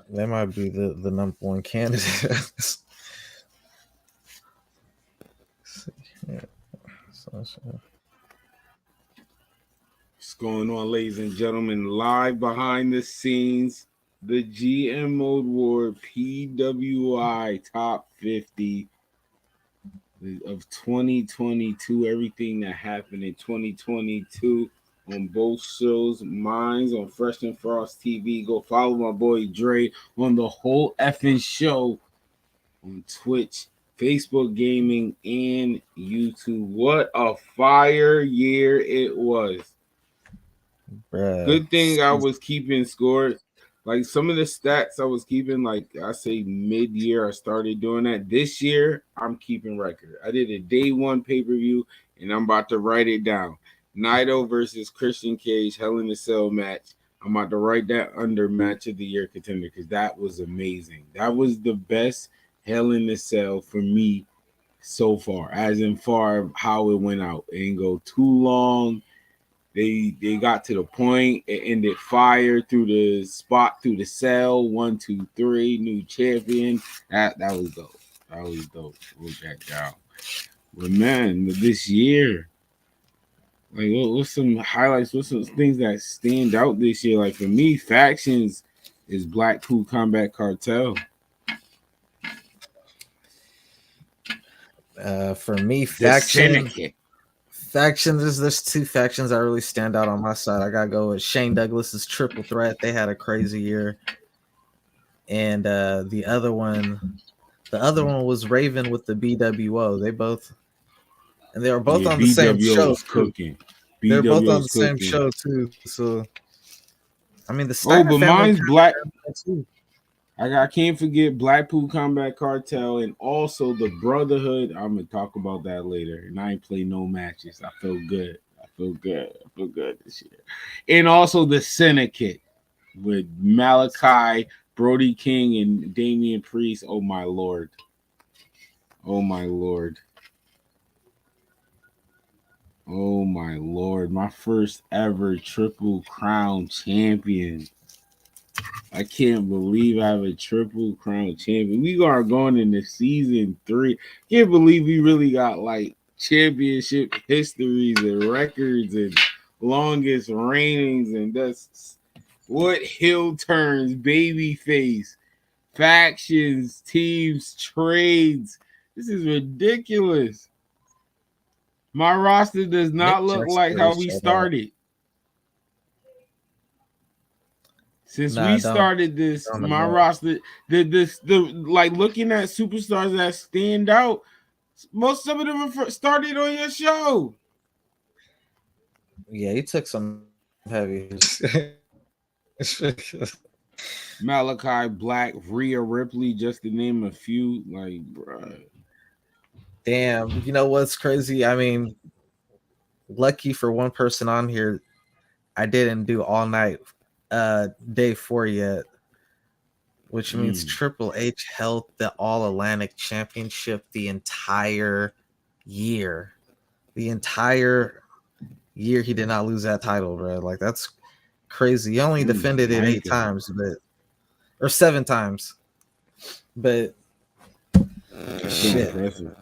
They might be the number one candidate. Yeah. What's going on, ladies and gentlemen? Live behind the scenes, the GMW PWI Top 50 of 2022. Everything that happened in 2022 on both shows. Mine's on Fresh and Frost TV. Go follow my boy Dre on the whole effing show on Twitch, Facebook Gaming, and YouTube. What a fire year it was. Bruh. Good thing I was keeping score. Like some of the stats I was keeping, like I say mid-year, I started doing that. This year, I'm keeping record. I did a day one pay-per-view, and I'm about to write it down. Naito versus Christian Cage, Hell in a Cell match. I'm about to write that under match of the year contender because that was amazing. That was the best Hell in a Cell for me so far, as in far how it went out. It didn't go too long. They got to the point. It ended fire through the spot through the cell. 1, 2, 3, new champion. That was dope. That was dope. Wrote that down. But man, this year, like what's some highlights? What's some things that stand out this year? Like for me, factions is Blackpool Combat Cartel. For me, factions. There's two factions that really stand out on my side. I gotta go with Shane Douglas's Triple Threat. They had a crazy year, and the other one was Raven with the BWO. They were both on the same show. Cooking. They're both on the same show too. So, I mean, the Steiner but mine's Black. Too. I can't forget Blackpool Combat Cartel and also the Brotherhood. I'm gonna talk about that later. And I ain't played no matches. I feel good. I feel good this year. And also the Syndicate with Malachi, Brody King, and Damian Priest. Oh my lord. Oh my lord. Oh my lord. My first ever Triple Crown champion. I can't believe I have a Triple Crown champion. We are going into season 3. Can't believe we really got like championship histories and records and longest reignings, and that's what heel turns, babyface, factions, teams, trades. This is ridiculous. My roster does not look like how we started. Since we started this, my roster, the like looking at superstars that stand out, most of them started on your show. Yeah, he took some heavy. Malachi Black, Rhea Ripley, just to name a few. Like, bruh. Damn, you know what's crazy? I mean, lucky for one person on here, I didn't do all night day 4 yet, which means Triple H held the All Atlantic Championship the entire year. The entire year he did not lose that title, bro. Like that's crazy. He only defended it 8 times, or 7 times. But that's shit. Impressive.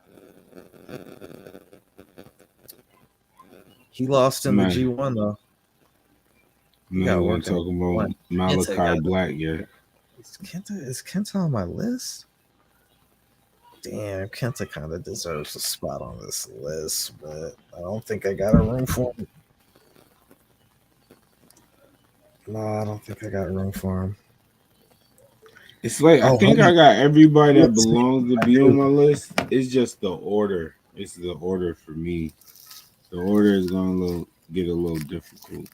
He lost in the G1 though. No, we're talking about Malachi Black yet. Is Kenta on my list? Damn, Kenta kind of deserves a spot on this list, but I don't think I got a room for him. No, I don't think I got room for him. It's like I think I got everybody that belongs to be on my list. It's just the order. It's the order for me. The order is gonna get a little difficult.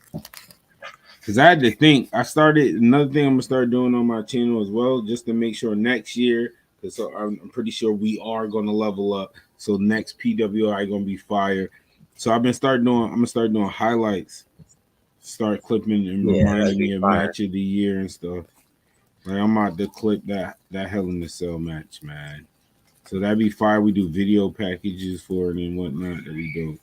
Because I had to think. I started another thing I'm gonna start doing on my channel as well, just to make sure next year, because I'm pretty sure we are gonna level up. So next PWI gonna be fire. So I'm gonna start doing highlights, start clipping and reminding me of match of the year and stuff. Like I'm about to clip that Hell in a Cell match, man. So that'd be fire. We do video packages for it and whatnot that we do.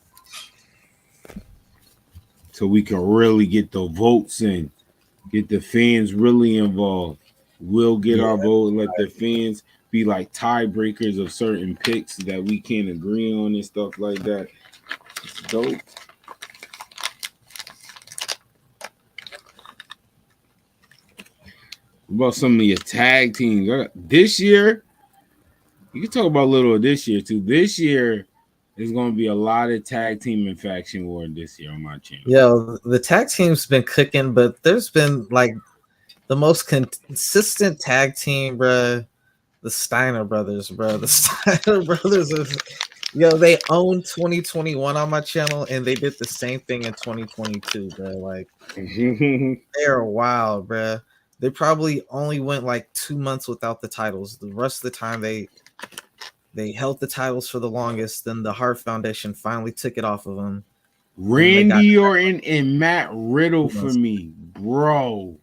So we can really get the votes in, get the fans really involved. We'll get Yeah, our vote and let the fans be like tiebreakers of certain picks that we can't agree on and stuff like that. It's dope. What about some of your tag teams this year? You can talk about a little of this year too. This year there's going to be a lot of tag team and faction war this year on my channel. yeah. The tag team's been cooking, but there's been like the most consistent tag team, bruh. The Steiner brothers, bro. The Steiner brothers is, they own 2021 on my channel, and they did the same thing in 2022, bro. Like they're wild, bro. They probably only went like 2 months without the titles. The rest of the time they held the titles for the longest. Then the Hart Foundation finally took it off of them. Randy Orton and Matt Riddle for me, bro.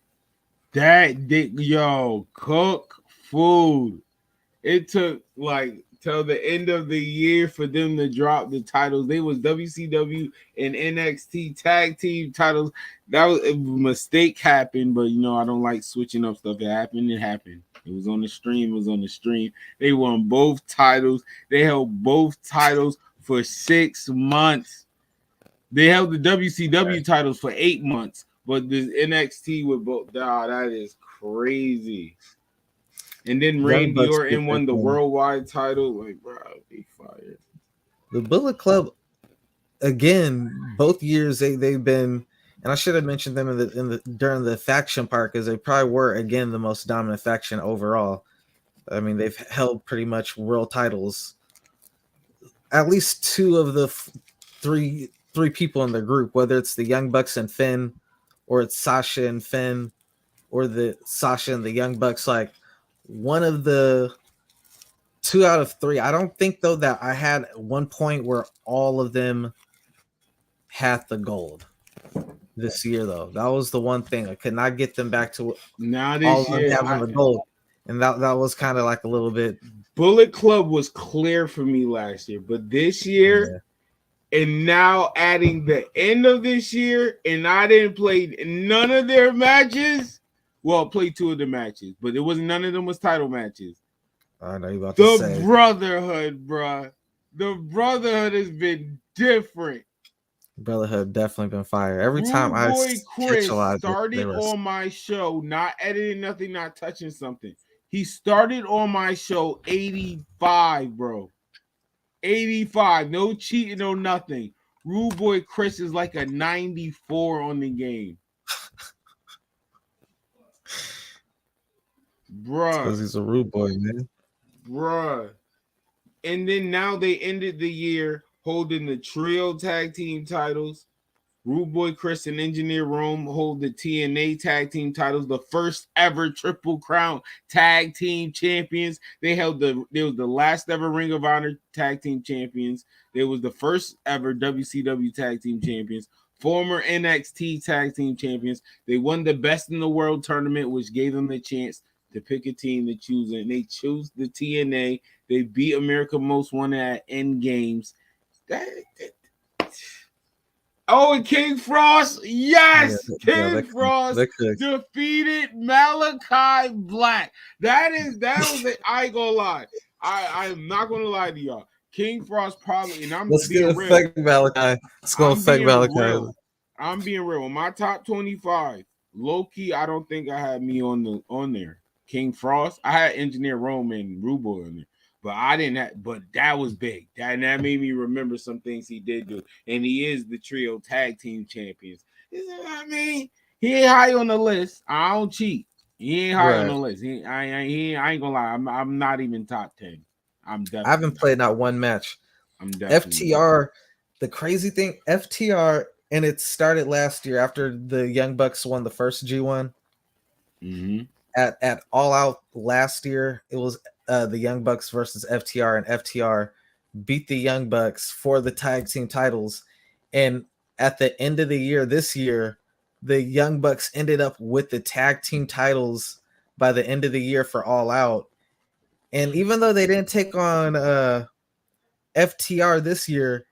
That dick, yo, cook food. It took like till the end of the year for them to drop the titles. They was WCW and NXT tag team titles. That was a mistake happened, but I don't like switching up stuff. It happened. It was on the stream. They won both titles. They held both titles for 6 months. They held the WCW titles for 8 months, but the NXT with both. That is crazy. And then Randy Orton won the worldwide title. Like, bro, be fired. The Bullet Club, again, both years they've been, and I should have mentioned them during the faction part, because they probably were again the most dominant faction overall. I mean, they've held pretty much world titles. At least two of the three people in the group, whether it's the Young Bucks and Finn, or it's Sasha and Finn, or the Sasha and the Young Bucks, like one of the 2 out of 3. I don't think though that I had one point where all of them had the gold this year though. That was the one thing I could not get them back to now this all year having the gold, and that was kind of like a little bit. Bullet Club was clear for me last year, but this year, and now adding the end of this year, and I didn't play none of their matches. Well, played 2 of the matches, but none of them was title matches. I know you about to say the Brotherhood, bruh. The Brotherhood has been different. Brotherhood definitely been fire. Every time Chris started on my show, not editing nothing, not touching something. He started on my show 85, bro. 85. No cheating, no nothing. Rude Boy Chris is like a 94 on the game. Bruh. Because he's a rude boy, man. Bruh. And then now they ended the year holding the trio tag team titles. Rude Boy Chris and Engineer Rome hold the TNA tag team titles, the first ever Triple Crown tag team champions. They was the last ever Ring of Honor tag team champions. They was the first ever WCW tag team champions, former NXT tag team champions. They won the Best in the World tournament, which gave them the chance to pick a team to choose, and they chose the TNA. They beat America Most Wanted at End Games. Oh, and King Frost, yes, King Frost defeated Malachi Black. That was it. I ain't gonna lie. I am not gonna lie to y'all. King Frost probably, and I'm being real. Malachi. It's gonna affect Malachi. I'm being real. On my top 25, low-key, I don't think I had me on there. King Frost, I had Engineer Rome and Rude Boy on there. But I didn't have, but that was big. That made me remember some things he did do. And he is the trio tag team champions. I mean, he ain't high on the list. I don't cheat. He ain't high on the list. I ain't gonna lie. I'm not even top 10. I haven't played not one match. FTR, the crazy thing, FTR, and it started last year after the Young Bucks won the first G1. Mm-hmm. At All Out last year, it was the Young Bucks versus FTR, and FTR beat the Young Bucks for the tag team titles. And at the end of the year, this year, the Young Bucks ended up with the tag team titles by the end of the year for All Out. And even though they didn't take on FTR this year,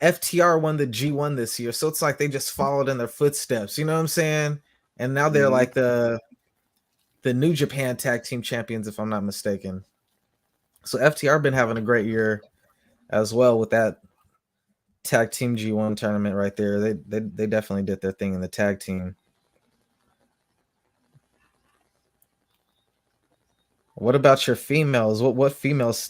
FTR won the G1 this year. So it's like they just followed in their footsteps. You know what I'm saying? And now they're like the the New Japan Tag Team Champions, if I'm not mistaken. So FTR been having a great year as well with that Tag Team G1 tournament right there. They definitely did their thing in the tag team. What about your females? What females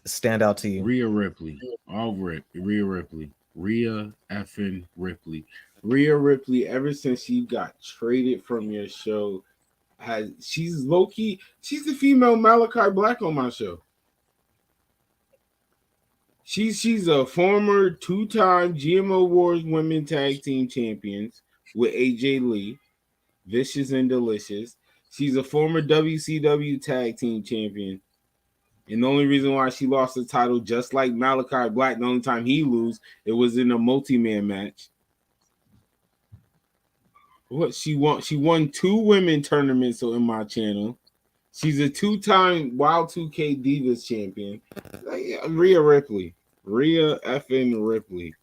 stand out to you? Rhea Ripley. Rhea Ripley. Rhea effing Ripley. Rhea Ripley, ever since she got traded from your show, she's low key. She's the female Malachi Black on my show. She's a former 2-time GMO Wars Women Tag Team Champions with AJ Lee, Vicious and Delicious. She's a former WCW Tag Team Champion. And the only reason why she lost the title, just like Malachi Black, the only time he lose, it was in a multi-man match. What she won 2 women tournaments in my channel. She's a 2-time Wild 2K Divas champion. Rhea Ripley. Rhea effing Ripley.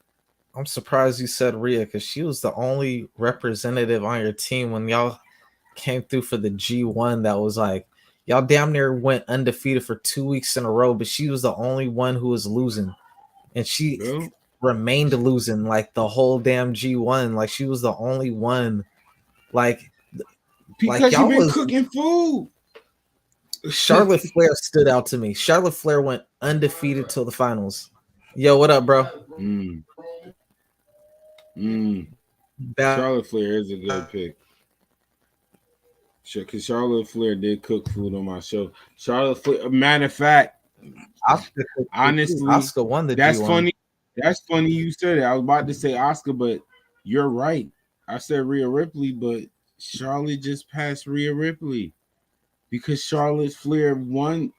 I'm surprised you said Rhea because she was the only representative on your team when y'all came through for the G1 that was like, y'all damn near went undefeated for 2 weeks in a row, but she was the only one who was losing. And she remained losing like the whole damn G1. Like she was the only one. Because you've been cooking food. Charlotte Flair stood out to me. Charlotte Flair went undefeated till the finals. Yo, what up, bro? Charlotte Flair is a good pick. Because Charlotte Flair did cook food on my show. Charlotte Flair, matter of fact, honestly, Asuka won the that's G1. funny. That's funny you said it. I was about to say Asuka, but you're right. I said Rhea Ripley, but Charlotte just passed Rhea Ripley because Charlotte Flair won.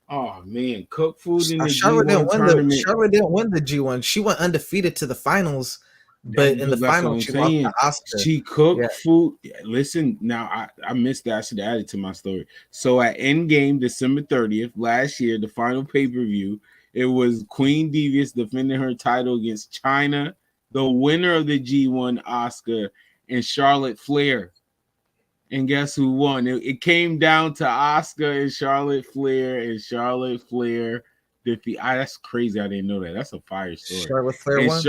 Oh man, cook food in the G1 tournament. Charlotte didn't win the G1. She went undefeated to the finals, but in the finals she lost to Asuka. She cooked food. Listen, now I missed that. I should add it to my story. So at Endgame, December 30th last year, the final pay-per-view, it was Queen Devious defending her title against Chyna, the winner of the G1, Asuka, and Charlotte Flair. And guess who won? It came down to Asuka and Charlotte Flair defeat. That's crazy. I didn't know that. That's a fire story. Charlotte Flair won?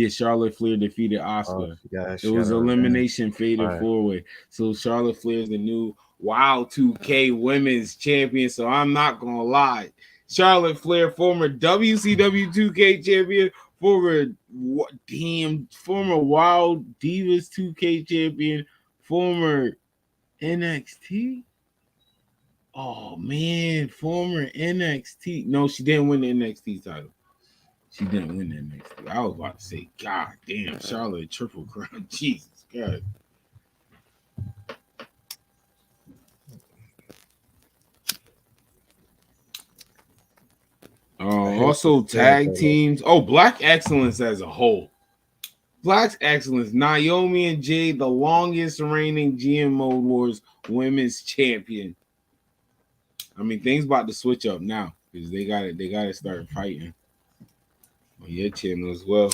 Charlotte Flair defeated Asuka. It was elimination fatal 4-way. So Charlotte Flair is the new Wild 2K Women's Champion. So I'm not gonna lie. Charlotte Flair, former WCW 2K champion, former Wild Divas 2K champion, former NXT. Oh man, former NXT. No, she didn't win the NXT title. She didn't win the NXT. I was about to say, God damn, Charlotte Triple Crown. Jesus God. Also tag teams. Oh, Black Excellence as a whole. Black Excellence. Naomi and Jade, the longest reigning GMO Wars Women's Champion. I mean, things about to switch up now because they gotta start fighting on your channel as well.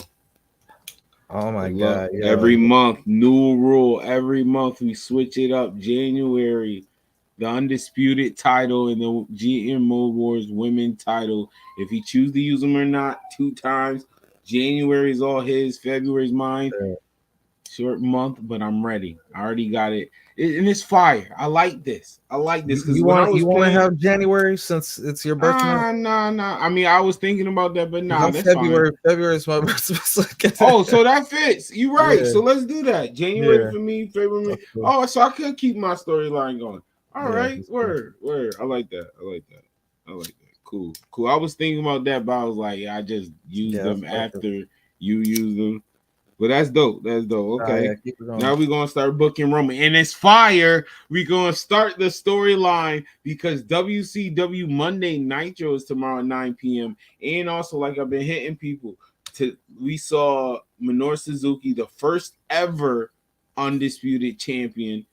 Oh my God! Yo. Every month, new rule. Every month we switch it up. January, the undisputed title in the GMO Wars Women title. If he choose to use them or not, 2 times. January is all his. February's mine. Short month, but I'm ready. I already got it. And it's fire. I like this. Because you want to have January since it's your birthday? Nah. I mean, I was thinking about that, but nah, that's February. fine. February is my birthday. Oh, so that fits. You're right. Yeah. So let's do that. January for me, February. Okay. Oh, so I could keep my storyline going. All right. Word. I like that. Cool. I was thinking about that, but I was like, I just use them after you use them. But that's dope. Okay. Now we're going to start booking Roman. And it's fire. We're going to start the storyline because WCW Monday Nitro is tomorrow at 9 p.m. And also, like I've been hitting people, we saw Minoru Suzuki, the first ever undisputed champion.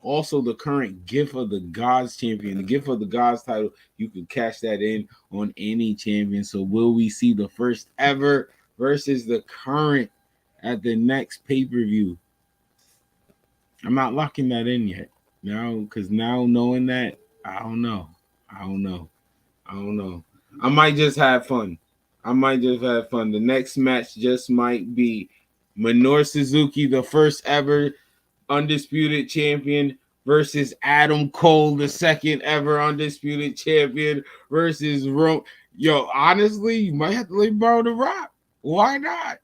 Also, the current Gift of the Gods champion. The Gift of the Gods title, you can cash that in on any champion. So will we see the first ever versus the current at the next pay-per-view? I'm not locking that in yet. Now, because now knowing that, I don't know. I don't know. I don't know. I might just have fun. I might just have fun. The next match just might be Minoru Suzuki, the first ever undisputed champion, versus Adam Cole, the second ever undisputed champion, versus Rome. Yo, honestly, you might have to let borrow the Rock. Why not?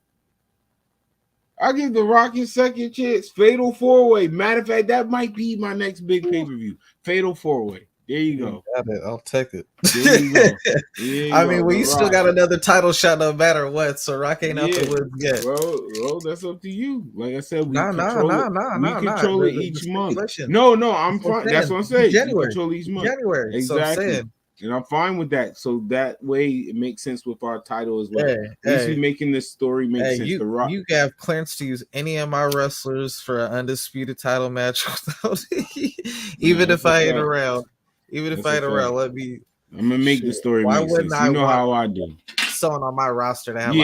I'll give the Rock his second chance. Fatal 4-Way. Matter of fact, that might be my next big pay-per-view. Fatal 4-Way. There you go. Got it. I'll take it. There you go. I mean, well, you still got another title shot no matter what, so Rock ain't out the woods yet. Well, that's up to you. Like I said, we control it each month. No, I'm fine. That's what I'm saying. January. We control each month. January. Exactly. So and I'm fine with that. So that way it makes sense with our title as well. At least we making this story make sense. You, the Rock. You have clearance to use any of my wrestlers for an undisputed title match without even if I ain't around. Even if I ain't around, let me. I'm gonna make the story make sense. You know how I do. Someone on my roster to have.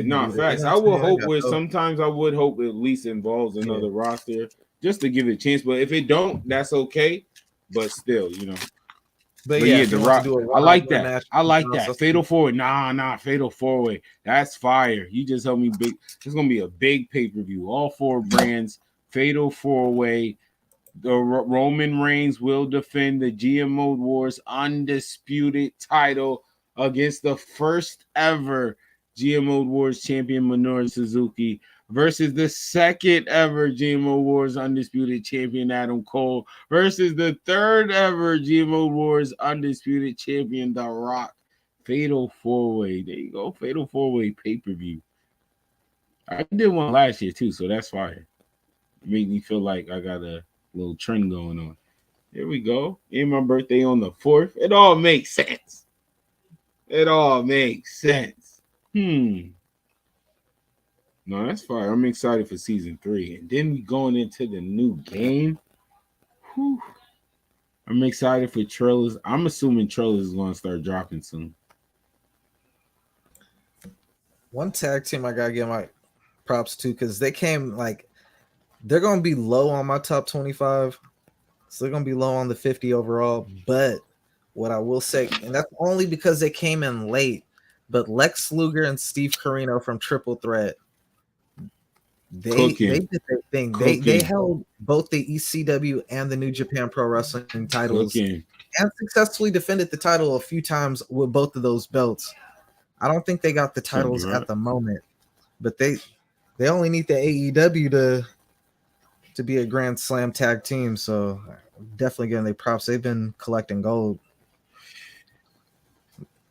No, facts. I would hope where sometimes I would hope it at least involves another roster just to give it a chance. But if it don't, that's okay. But still, you know. But yeah, the Rock. I like that. I like that. Fatal 4-Way. Nah. Fatal 4-Way. That's fire. You just helped me big. It's gonna be a big pay-per-view. All four brands. Fatal 4-Way. The Roman Reigns will defend the GMO Wars undisputed title against the first ever GMO Wars champion Minoru Suzuki versus the second ever GMO Wars undisputed champion Adam Cole versus the third ever GMO Wars undisputed champion The Rock. Fatal 4-Way. There you go. Fatal 4-Way pay-per-view. I did one last year too, so that's fire. It made me feel like I got a little trend going on. Here we go. And my birthday on the 4th. It all makes sense. No, that's fine. I'm excited for season 3. And then we going into the new game. Whew. I'm excited for trailers. I'm assuming trailers is going to start dropping soon. One tag team I gotta give my props to because they came like they're gonna be low on my top 25, so they're gonna be low on the 50 overall. But what I will say, and that's only because they came in late, but Lex Luger and Steve Corino from Triple Threat, they did their thing. They held both the ECW and the New Japan Pro Wrestling titles and successfully defended the title a few times with both of those belts. I don't think they got the titles at the moment, but they only need the AEW to be a Grand Slam tag team. So definitely getting their props. They've been collecting gold.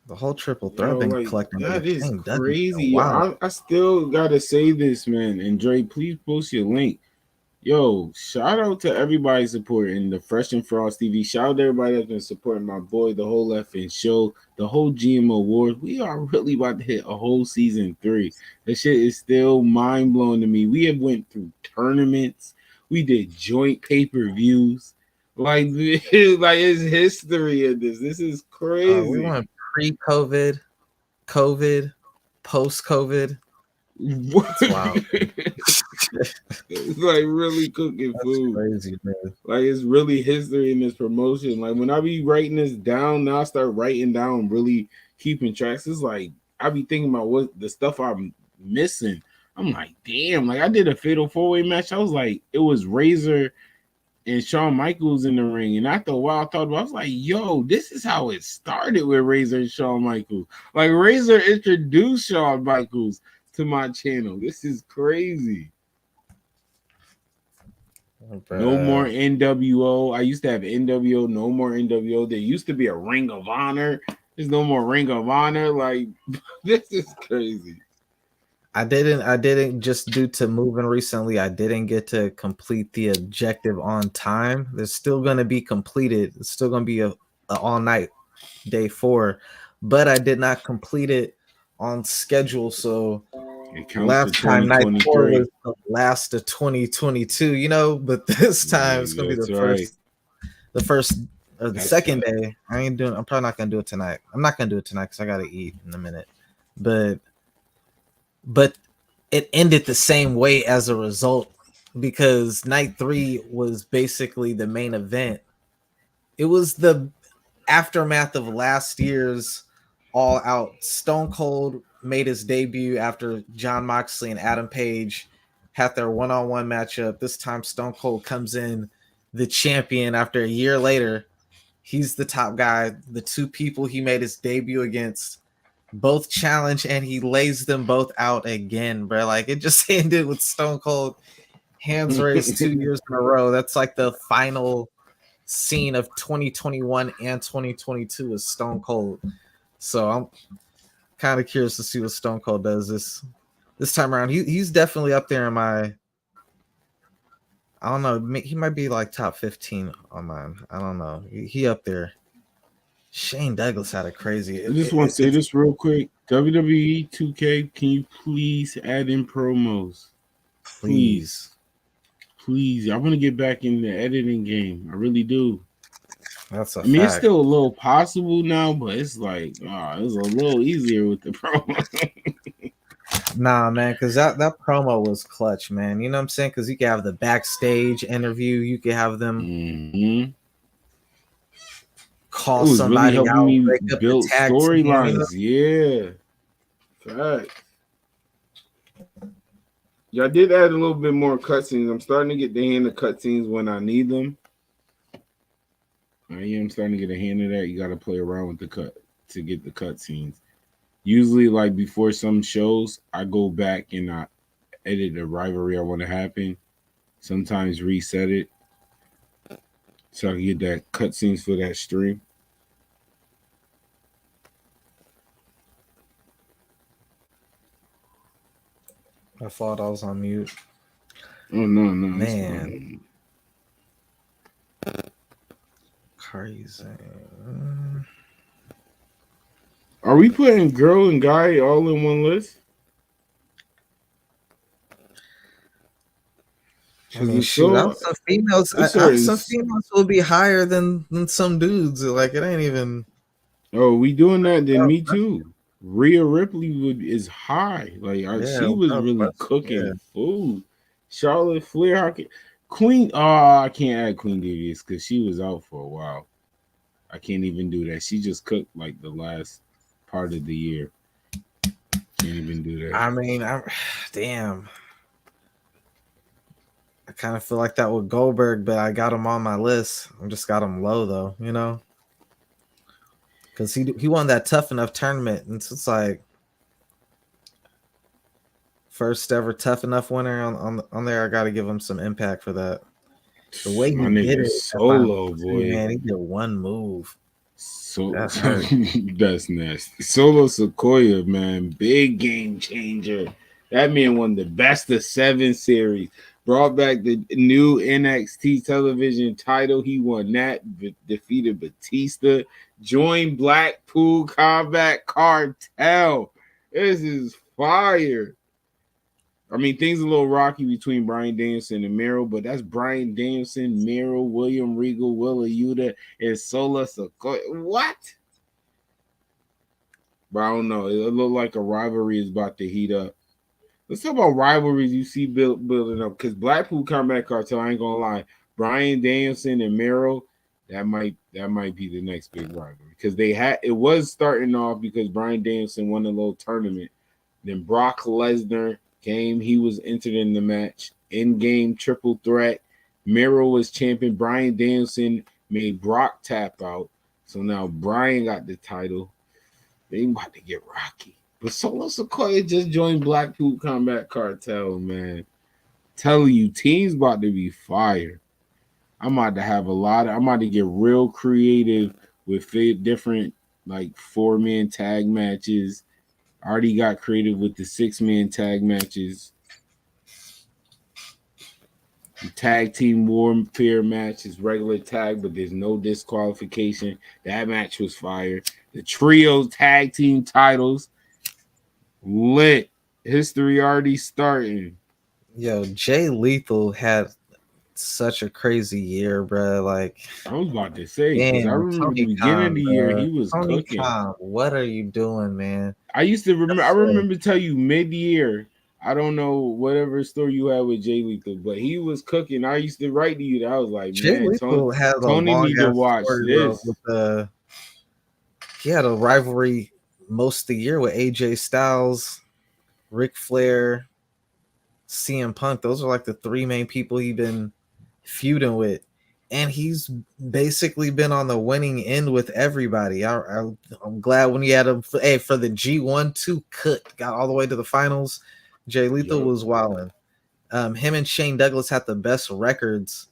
The whole Triple Threat been collecting. That is crazy. Wow. I still gotta say this, man. And Dre, please post your link. Yo, shout out to everybody supporting the Fresh and Frost TV. Shout out to everybody that's been supporting my boy, the whole FN show, the whole GMO Wars. We are really about to hit a whole season 3. That shit is still mind blowing to me. We have went through tournaments. We did joint pay-per-views. Like it's history in this. This is crazy. We went pre-COVID, COVID, post-COVID. That's wild. It's like really cooking food. Crazy, man. Like it's really history in this promotion. Like when I be writing this down, now I start writing down, really keeping tracks. It's like I be thinking about what the stuff I'm missing. I'm like, damn, like I did a Fatal 4-Way match. I was like, it was Razor and Shawn Michaels in the ring. And after a while, I thought about it, I was like, yo, this is how it started with Razor and Shawn Michaels. Like Razor introduced Shawn Michaels to my channel. This is crazy. No more NWO. I used to have NWO. No more NWO. There used to be a Ring of Honor. There's no more Ring of Honor. Like this is crazy. I didn't just due to moving recently. I didn't get to complete the objective on time. There's still going to be completed. It's still going to be a all night day 4, but I did not complete it on schedule. So last time night 4 was the last of 2022, you know, but this time it's gonna be the first or the second day. I'm probably not gonna do it tonight. I'm not gonna do it tonight because I gotta eat in a minute. But it ended the same way as a result. because night 3 was basically the main event. It was the aftermath of last year's All Out. Stone Cold made his debut after John Moxley and Adam Page had their one-on-one matchup. This time Stone Cold comes in the champion after a year later. He's the top guy. The two people he made his debut against both challenge, and he lays them both out again, bro. Like, it just ended with Stone Cold hands raised 2 years in a row. That's like the final scene of 2021 and 2022 is Stone Cold. So I'm kind of curious to see what Stone Cold does this time around. He's definitely up there in my, I don't know, he might be like top 15 on mine. I don't know. He up there. Shane Douglas had a crazy. I just want to say this real quick. WWE 2K, can you please add in promos? Please. I want to get back in the editing game. I really do. That's a I mean, fact. it's still a little possible now, but it's like, it's a little easier with the promo. Nah, man, because that promo was clutch, man. You know what I'm saying? Because you can have the backstage interview. You can have them call somebody really helping out, me break up build the tag storylines. team, you know? Yeah. Fact. Yeah, I did add a little bit more cutscenes. I'm starting to get the hang of cutscenes when I need them. I'm starting to get a hand of that. You got to play around with the cut to get the cutscenes. Usually, like before some shows, I go back and I edit the rivalry I want to happen. Sometimes reset it so I can get that cutscenes for that stream. I thought I was on mute. Oh no, man, crazy. Are we putting girl and guy all in one list? I mean, shoot, some females. Some females will be higher than some dudes. Like, it ain't even. Oh, we doing that? Then me too. Rhea Ripley is high. Like she was really cooking food. Charlotte Flair, Queen. Oh, I can't add Queen Davies because she was out for a while. I can't even do that. She just cooked like the last part of the year. Can't even do that. I mean, damn. I kind of feel like that with Goldberg, but I got him on my list. I just got him low though, you know, because he won that Tough Enough tournament, and it's like first ever Tough Enough winner on there. I got to give him some impact for that. The way he did it, Solo boy, man, he did one move. So that's nasty. Solo Sequoia, man, big game changer. That man won the Best of 7 series. Brought back the new NXT television title. He won that, defeated Batista, joined Blackpool Combat Cartel. This is fire. I mean, things a little rocky between Bryan Danielson and Miro, but that's Bryan Danielson, Miro, William Regal, Willa Yuta, and Sola Sequoia. What? But I don't know. It looked like a rivalry is about to heat up. Let's talk about rivalries you see building up, because Blackpool Combat Cartel, I ain't gonna lie, Bryan Danielson and Miro, that might be the next big rivalry, because it was starting off because Bryan Danielson won a little tournament, then Brock Lesnar came, he was entered in the match, in-game triple threat. Miro was champion. Bryan Danielson made Brock tap out, so now Bryan got the title. They about to get rocky. But Solo Sequoia just joined Blackpool Combat Cartel, man. Telling you, teams about to be fire. I'm about to get real creative with different like 4-man tag matches. Already got creative with the 6-man tag matches. The tag team warfare match is regular tag, but there's no disqualification. That match was fire. The trio tag team titles. Lit. History already starting. Yo, Jay Lethal had such a crazy year, bro. Like, I was about to say, because I remember the beginning of the year, he was cooking. What are you doing, man? I remember tell you mid-year, I don't know whatever story you had with Jay Lethal, but he was cooking. I used to write to you that I was like, Jay man, Lethal had a Tony long need to ass watch story, bro. this. He had a rivalry most of the year with AJ Styles, Ric Flair, CM Punk. Those are like the three main people he been feuding with, and he's basically been on the winning end with everybody. I'm glad when he had him. Hey, for the G1 2 got all the way to the finals. Jay Lethal Yep. was wilding. Him and Shane Douglas had the best records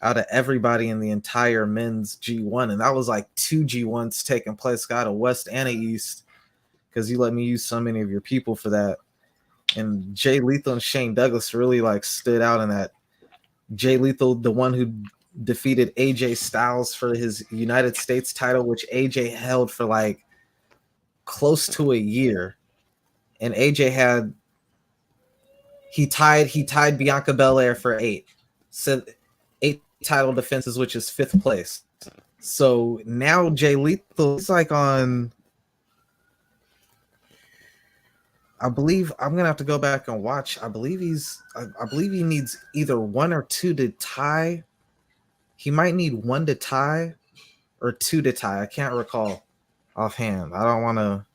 out of everybody in the entire men's G1, and that was like two G1s taking place, got a West and a East, because you let me use so many of your people for that. And Jay Lethal and Shane Douglas really like stood out in that. Jay Lethal, the one who defeated AJ Styles for his United States title, which AJ held for like close to a year, and AJ had he tied Bianca Belair for 8, so 8 title defenses, which is 5th place. So now Jay Lethal is like on. I believe I'm gonna have to go back and watch. I believe I believe he needs either 1 or 2 to tie. He might need 1 to tie or 2 to tie. I can't recall offhand. I don't want to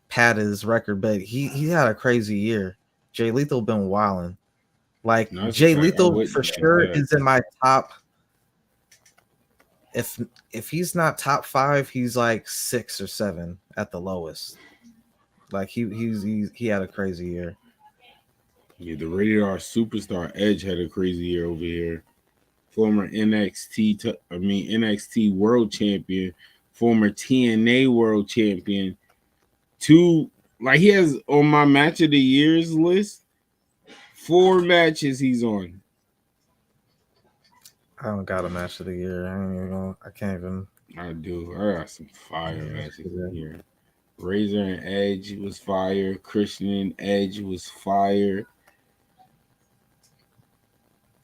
pad his record, but he had a crazy year. Jay Lethal been wilding. Like No, that's a Jay fact. I Lethal for witnessed sure that. is in my top. If he's not top 5, he's like 6 or 7 at the lowest. Like he had a crazy year. Yeah, the rated R superstar Edge had a crazy year over here. Former NXT World Champion, former TNA World Champion. Two, like he has on my match of the years list, 4 matches he's on. I don't got a match of the year. I can't even. I do. I got some fire matches in here. Razor and Edge was fire. Christian and Edge was fire.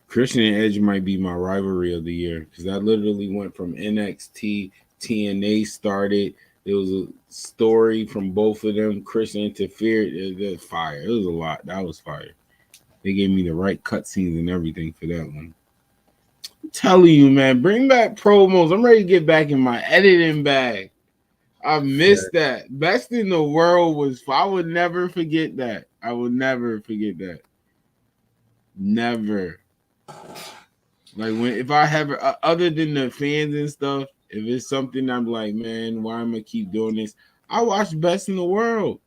Christian and Edge might be my rivalry of the year because that literally went from NXT, TNA started. There was a story from both of them. Christian interfered. It was fire. It was a lot. That was fire. They gave me the right cutscenes and everything for that one. I'm telling you, man, bring back promos. I'm ready to get back in my editing bag. I missed that. Best in the world was. I would never forget that. I would never forget that. Never. Like if I have other than the fans and stuff, if it's something I'm like, man, why am I keep doing this? I watch Best in the World.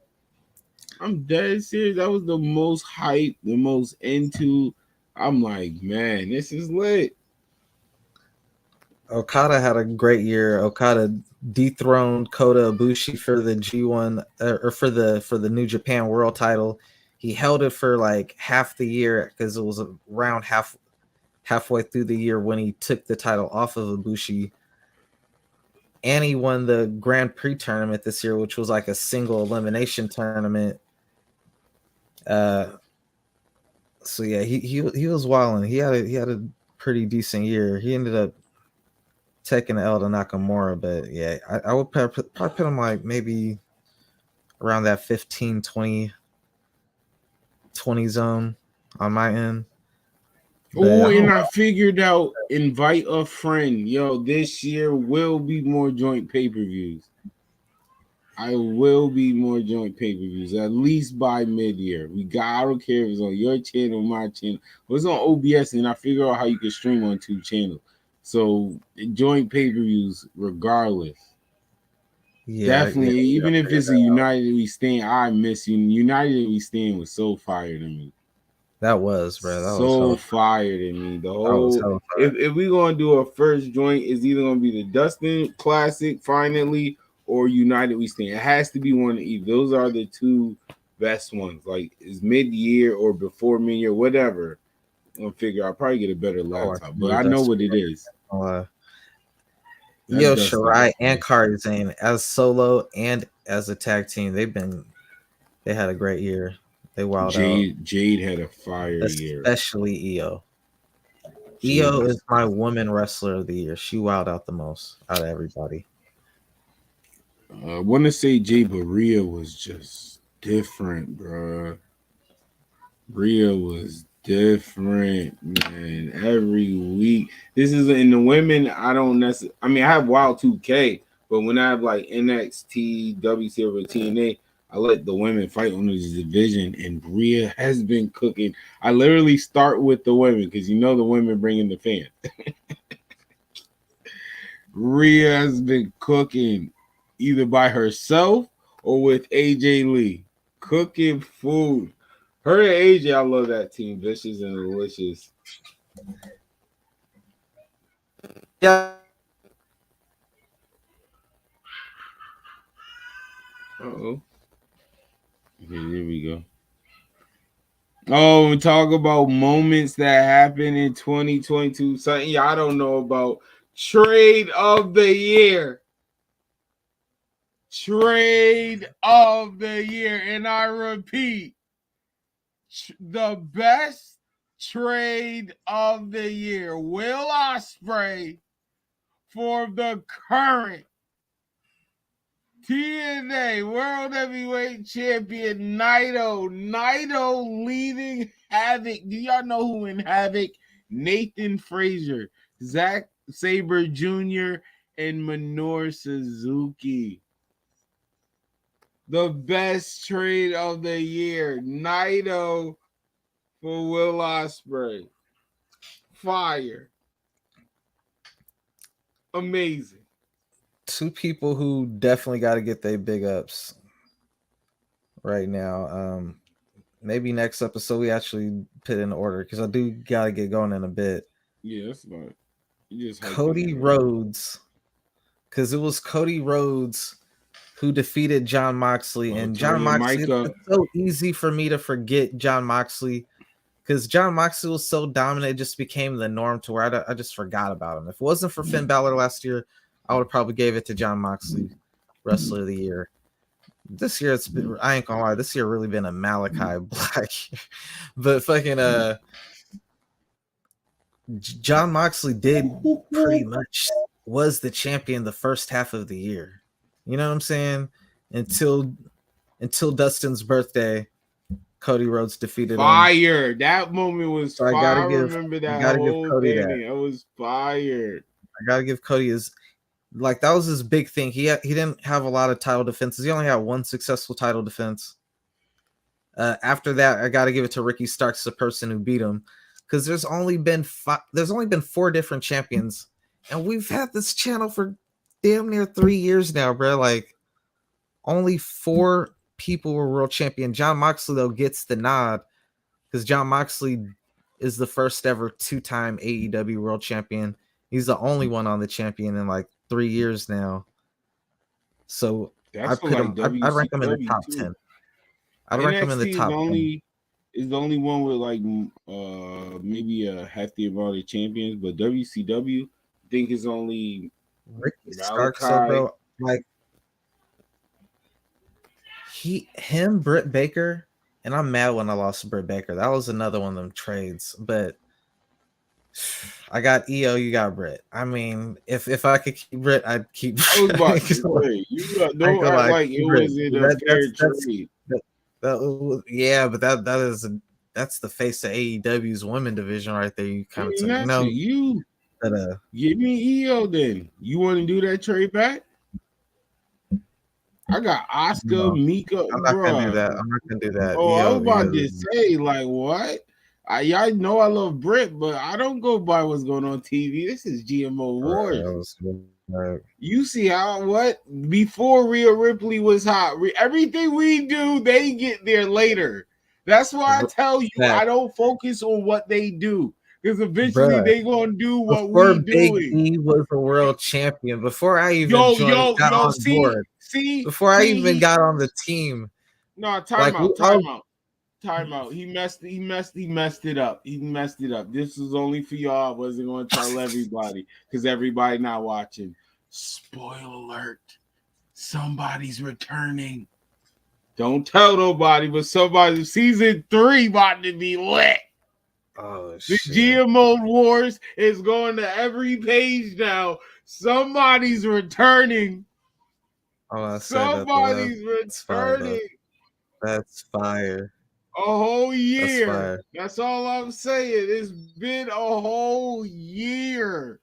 I'm dead serious. That was the most hype, the most into. I'm like, man, this is lit. Okada had a great year. Okada dethroned Kota Ibushi for the G1 or for the New Japan World Title. He held it for like half the year because it was around halfway through the year when he took the title off of Ibushi. And he won the Grand Prix tournament this year, which was like a single elimination tournament. So yeah, he was wilding. He had a pretty decent year. He ended up taking the L to Nakamura, but yeah, I would probably put him like maybe around that 15, 20 zone on my end. Oh, But and I figured out invite a friend. Yo, this year will be more joint pay-per-views. I will be more joint pay-per-views, at least by mid-year. I don't care if it's on your channel, my channel. It was on OBS, and I figure out how you can stream on 2 channels. So joint pay-per-views, regardless. Definitely, even if it's a United We Stand, I miss you. United We Stand was so fire to me. That was, bro. That was so fire to me. The whole hella if we're gonna do a first joint, it's either gonna be the Dustin Classic finally or United We Stand. It has to be one of either. Those are the 2 best ones. Like it's mid-year or before mid-year, whatever. I'll figure I'll probably get a better laptop, but I know what it is. Io Shirai and Kairi Sane as solo and as a tag team, they had a great year. They wilded out. Jade had a fire year. Especially Io. Io is my woman wrestler of the year. She wilded out the most out of everybody. I want to say Jay Barria was just different, bro. Rhea was different, man. Every week. This is in the women. I don't necessarily. I mean, I have Wild 2K, but when I have like NXT, WC over TNA, I let the women fight on this division, and Rhea has been cooking. I literally start with the women because you know the women bring in the fans. Rhea has been cooking either by herself or with AJ Lee. Cooking food. Her and AJ, I love that team. Vicious and delicious. Yeah. Uh-oh. Okay, there we go. Oh, we talk about moments that happened in 2022. Something y'all don't know about. Trade of the year. Trade of the year. And I repeat, the best trade of the year. Will Ospreay for the current TNA World Heavyweight Champion Naito. Naito leaving Havoc. Do y'all know who in Havoc? Nathan Frazier, Zack Sabre Jr., and Minoru Suzuki. The best trade of the year. Naito for Will Ospreay. Fire. Amazing. Two people who definitely got to get their big ups right now. Maybe next episode we actually put in order because I do got to get going in a bit. Yeah, that's about it. Cody Rhodes, because it was Cody Rhodes who defeated John Moxley, and John Moxley. It's so easy for me to forget John Moxley because John Moxley was so dominant, it just became the norm to where I just forgot about him. If it wasn't for Finn Balor last year, I would have probably gave it to John Moxley, Wrestler of the Year. This year, it's been, I ain't gonna lie, this year really been a Malachi Black. But fucking John Moxley did pretty much was the champion the first half of the year. You know what I'm saying? Until Dustin's birthday, Cody Rhodes defeated fire. him. That moment was so fire. I remember that whole thing. It was fire. I gotta give Cody his, like, that was his big thing. He didn't have a lot of title defenses. He only had one successful title defense. After that, I gotta give it to Ricky Starks, the person who beat him, because there's only been 4 different champions, and we've had this channel for damn near 3 years now, bro. Like, only 4 people were world champion. John Moxley though gets the nod because John Moxley is the first ever 2-time AEW world champion. He's the only one on the champion in like 3 years now. So I put him. I'd rank him in the top 10. I'd rank him in the top 10. Is the only one with like maybe a hefty amount of champions, but WCW I think is only Ricky Starks, so bro. Like Britt Baker, and I'm mad when I lost Britt Baker. That was another one of them trades, but I got EO, you got Britt. I mean, if I could keep Britt, I'd keep Britt. I was about to say, you don't act like it wasn't a fair trade. Yeah, but that's the face of AEW's women division right there. You kind of take, no. You give me EO then. You want to do that trade back? I got Oscar, Mika. I'm not gonna do that. I'm not gonna do that. Oh, I was about to say, like, what? Y'all know I love Britt, but I don't go by what's going on TV. This is GMO Wars. You see how before Rhea Ripley was hot. Everything we do, they get there later. That's why I tell you I don't focus on what they do. Because eventually they gonna do what we do. Before Big E was a world champion, before I even got on board, before I even got on the team. No, time out. He messed it up. He messed it up. This was only for y'all. I wasn't gonna tell everybody because everybody not watching. Spoiler alert. Somebody's returning. Don't tell nobody, but somebody season 3 about to be lit. Oh, the GMO Wars is going to every page now. Somebody's returning. Oh, somebody's returning. That's fire. A whole That's year. fire. That's all I'm saying. It's been a whole year.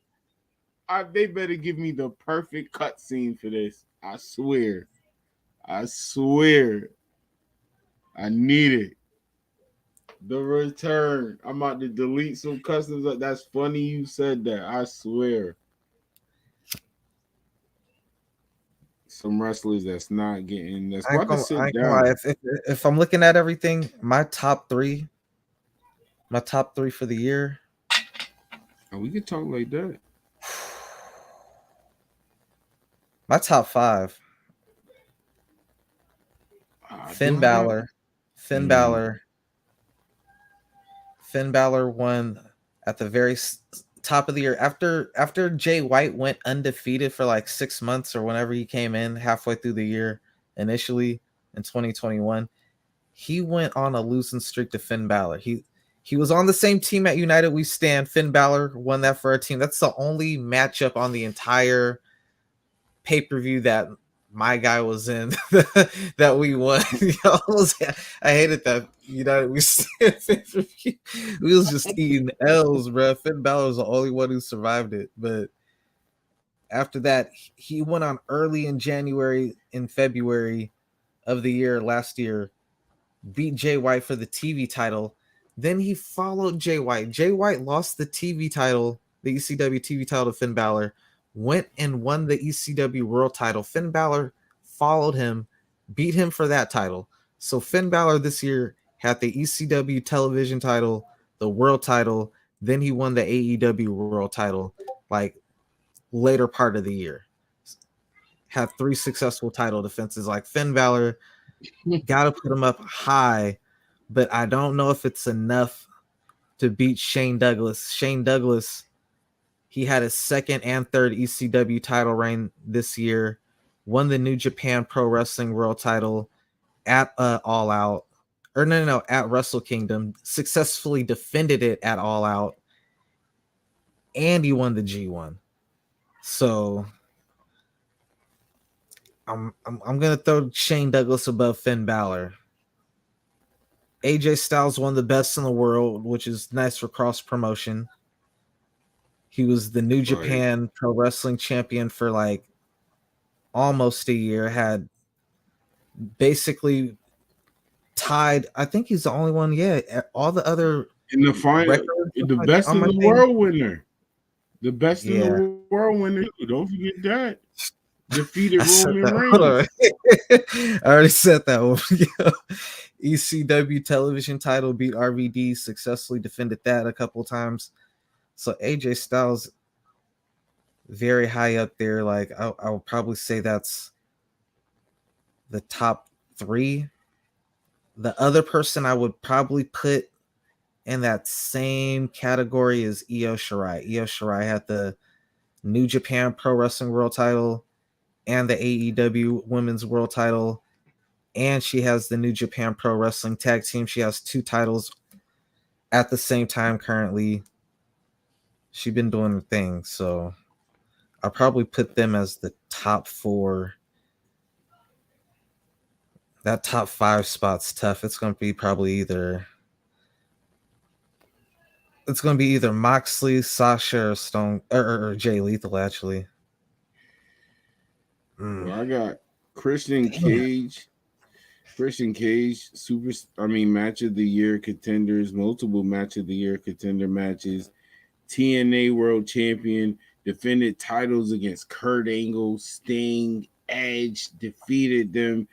They better give me the perfect cutscene for this. I swear. I swear. I need it. The return. I'm about to delete some customs. That's funny you said that. I swear. Some wrestlers that's about to I sit ain't gonna lie. down. If I'm looking at everything, my top three for the year. And we could talk like that. My top five: Do Finn I got? Balor, Finn Mm, Balor, Finn Balor won at the very top of the year after Jay White went undefeated for like 6 months or whenever he came in halfway through the year initially in 2021. He went on a losing streak to Finn Balor. He was on the same team at United We Stand. Finn Balor won that for our team. That's the only matchup on the entire pay-per-view that my guy was in that we won. I hated that United We Stand pay-per-view. We was just eating L's, bro. Finn Balor was the only one who survived it. But after that, he went on early in January, in February of the year last year, beat Jay White for the TV title. Then he followed Jay White. Jay White lost the TV title, the ECW TV title to Finn Balor, went and won the ECW World title. Finn Balor followed him, beat him for that title. So Finn Balor this year had the ECW television title, the world title, then he won the AEW world title like later part of the year. Had 3 successful title defenses. Like Finn Balor, got to put him up high, but I don't know if it's enough to beat Shane Douglas. Shane Douglas, he had his second and third ECW title reign this year, won the New Japan Pro Wrestling World title at All Out, or no, at Wrestle Kingdom, successfully defended it at All Out, and he won the G1. So I'm gonna throw Shane Douglas above Finn Balor. AJ Styles won the best in the world, which is nice for cross promotion. He was the New right. Japan Pro Wrestling Champion for like almost a year. Had basically tied. I think he's the only one. Yeah, all the other In the final, records the best on in my the thing. world winner. The best in the Yeah, world winner. Don't forget that. Defeated I said Roman that. Hold Reigns. on. I already said that one. ECW television title, beat RVD, successfully defended that a couple times. So AJ Styles very high up there. Like I would probably say that's the top 3. The other person I would probably put in that same category is Io Shirai. Io Shirai had the New Japan Pro Wrestling World title and the AEW Women's World title, and she has the New Japan Pro Wrestling Tag Team. She has 2 titles at the same time currently. She's been doing her thing, so I'll probably put them as the top 4. That top 5 spot's tough. It's going to be either Moxley, Sasha, or Stone or Jay Lethal. Actually, Well, I got Christian damn. Cage. Christian Cage, match of the year contenders, multiple match of the year contender matches, TNA World Champion, defended titles against Kurt Angle, Sting, Edge, defeated them,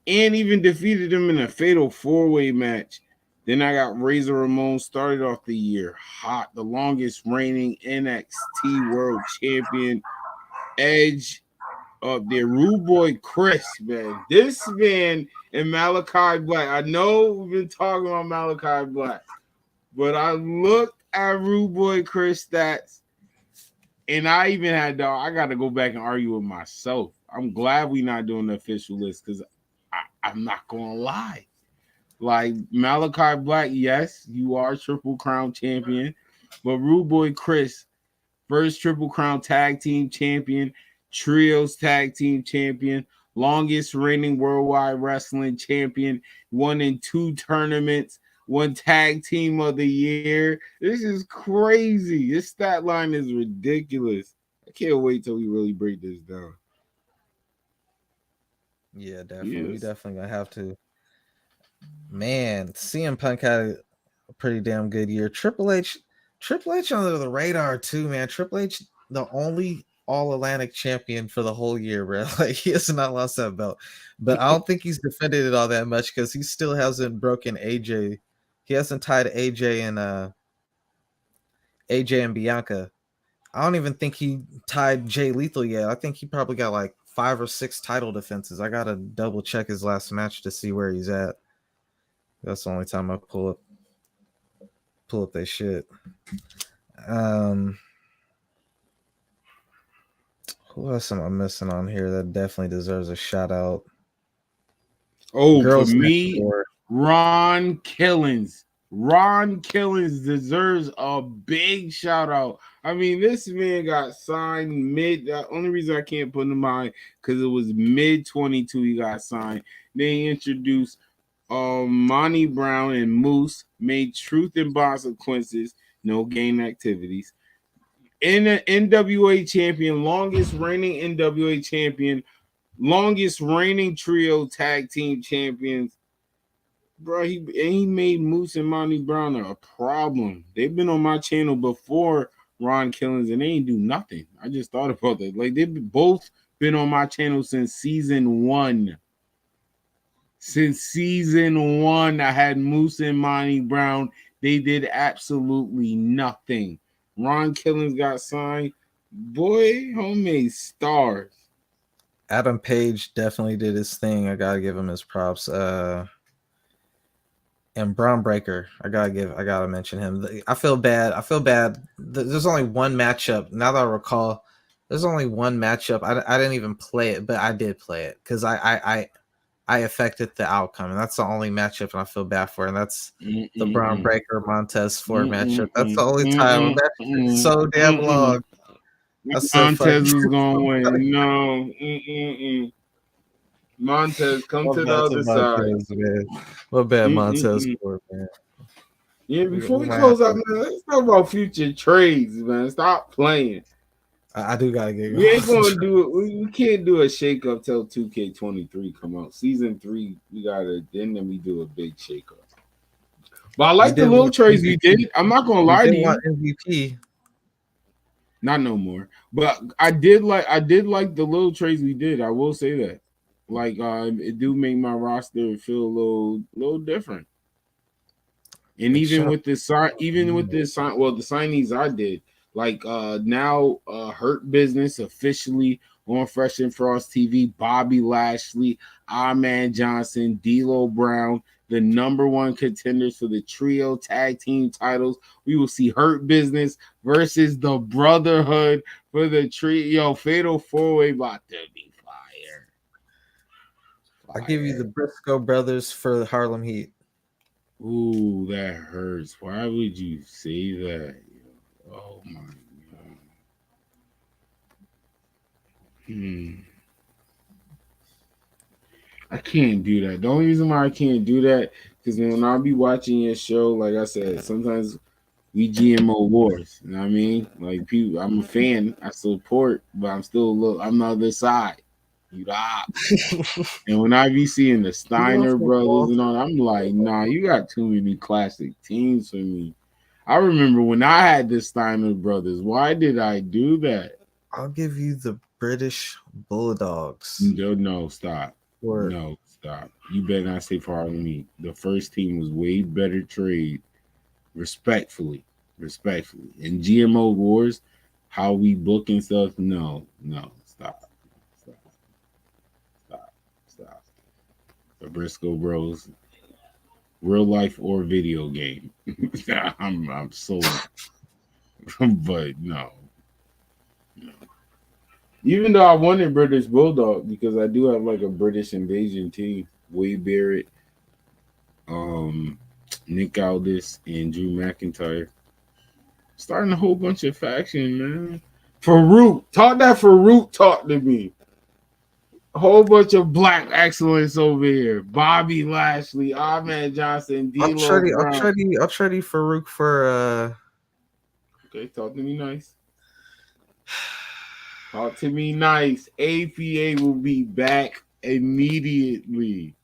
and even defeated them in a fatal 4-way match. Then I got Razor Ramon, started off the year hot, the longest reigning NXT World Champion. Edge up there. Rude Boy Chris, man. This man and Malachi Black. I know we've been talking about Malachi Black, but I looked at Rude Boy Chris stats, and I even had I got to go back and argue with myself. I'm glad we're not doing the official list because I'm not gonna lie. Like Malachi Black, yes, you are Triple Crown champion, but Rude Boy Chris, first Triple Crown tag team champion, trios tag team champion, longest reigning worldwide wrestling champion, won in 2 tournaments, won tag team of the year. This is crazy. This stat line is ridiculous. I can't wait till we really break this down. Yeah, definitely. We Yes. definitely gonna have to. Man, CM Punk had a pretty damn good year. Triple H under the radar too, man. Triple H, the only All Atlantic champion for the whole year, bro. Like he has not lost that belt, but I don't think he's defended it all that much because he still hasn't broken AJ. He hasn't tied AJ and Bianca. I don't even think he tied Jay Lethal yet. I think he probably got like 5 or 6 title defenses. I gotta double check his last match to see where he's at. That's the only time I pull up that shit. Um, who else am I missing on here that definitely deserves a shout out? Oh, for Girls Next me, Door. Ron Killings. Ron Killings deserves a big shout out. I mean, this man got signed mid. The only reason I can't put him on because it was mid 22 he got signed. They introduced Monty Brown and Moose, made Truth and Consequences, no game activities. In the NWA champion, longest reigning NWA champion, longest reigning trio tag team champions. Bro, he made Moose and Monty Brown a problem. They've been on my channel before Ron Killings, and they ain't do nothing. I just thought about that. Like they've both been on my channel since season 1. Since season 1, I had Moose and Monty Brown. They did absolutely nothing. Ron Killings got signed. Boy, homemade stars. Adam Page definitely did his thing. I gotta give him his props. And Braun Breaker, I gotta mention him. I feel bad. There's only one matchup. Now that I recall, there's only one matchup. I didn't even play it, but I did play it because I affected the outcome, and that's the only matchup, and I feel bad for it. And that's the Braun Breaker Montez Ford matchup. That's the only time a match is so damn long. That's so funny. Montez was gonna win. No. Montez, come to the other side. Man. What bad Montez Ford, man. Yeah, before we close out, man, let's talk about future trades, man. Stop playing. I do gotta get. We ain't gonna do it. We can't do a shake up till 2K23 come out. Season 3, we gotta then we do a big shake up. But I like the little trades we did. I'm not gonna lie to you. MVP. Not no more. But I did like the little trades we did. I will say that. Like it do make my roster feel a little different. And even with the signees I did, like now Hurt Business officially on Fresh and Frost TV, Bobby Lashley, Ahman Johnson, D'Lo Brown, the #1 contenders for the trio tag team titles. We will see Hurt Business versus the Brotherhood for the trio fatal 4-way about to be fire. I'll give you the Briscoe brothers for the Harlem Heat. Ooh, that hurts. Why would you say that? Oh my god. I can't do that. The only reason why I can't do that because when I'll be watching your show, like I said, sometimes we GMO wars. You know what I mean? Like people, I'm a fan, I support, but I'm still I'm the other side. You the op. And when I be seeing the Steiner brothers and all, I'm like, nah, you got too many classic teams for me. I remember when I had the Steiner brothers. Why did I do that? I'll give you the British Bulldogs. No, stop. No, stop. You better not say for Harlem Heat. The first team was way better trade. Respectfully. In GMO wars, how we book and stuff, no, stop. The Briscoe Bros, real life or video game. I'm sold. But no. Even though I wanted British Bulldog because I do have like a British invasion team. Wade Barrett, Nick Aldis, and Drew McIntyre. Starting a whole bunch of faction, man. Farouk. Talk to me. whole bunch of black excellence over here. Bobby Lashley, Ahmed Johnson, D'Lo Brown. I'll trade you Farouk for Okay, talk to me nice. Talk to me nice. APA will be back immediately.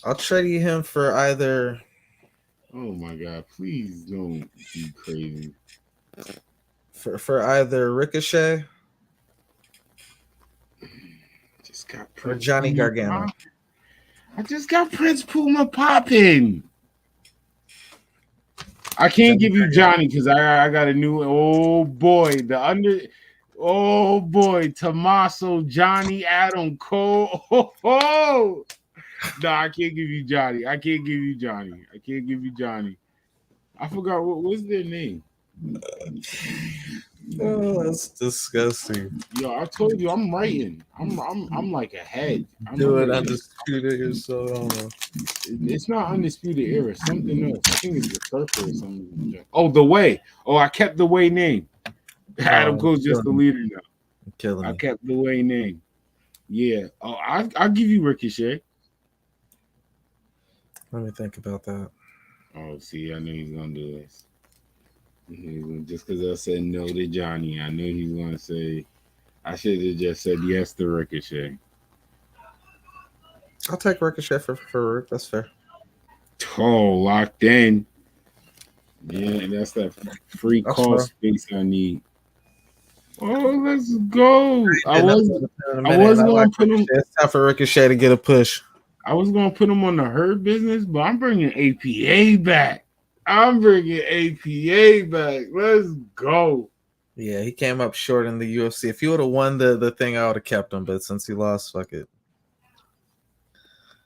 I'll trade you him for either. Oh my god, please don't be crazy. For either Ricochet Just got or Prince Johnny Puma Gargano. popping. I just got Prince Puma popping. I can't give you Johnny because I got a new. Oh boy, Oh boy, Tommaso, Johnny, Adam Cole. Oh. No, I can't give you Johnny. I can't give you Johnny. I forgot what's their name. Oh, that's disgusting. Yo, I told you I'm writing. I'm like ahead. Do it undisputed or so. I don't know. It's not undisputed era. Something else. I think it's the surfer or something. Oh, the way. Oh, I kept the way name. Adam Cole's just the leader now. Killing me. I kept the way name. Yeah. Oh, I'll give you Ricochet. Let me think about that. Oh, see, I knew he's gonna do this. Just because I said no to Johnny, I knew he was gonna say. I should have just said yes to Ricochet. I'll take Ricochet for Farouk. That's fair. Oh, locked in. Yeah, that's that free call space I need. Oh, let's go. I was going to put him. It's time for Ricochet to get a push. I was going to put him on the Hurt Business, but I'm bringing APA back. Let's go. Yeah, he came up short in the UFC. If he would have won the thing, I would have kept him. But since he lost, fuck it.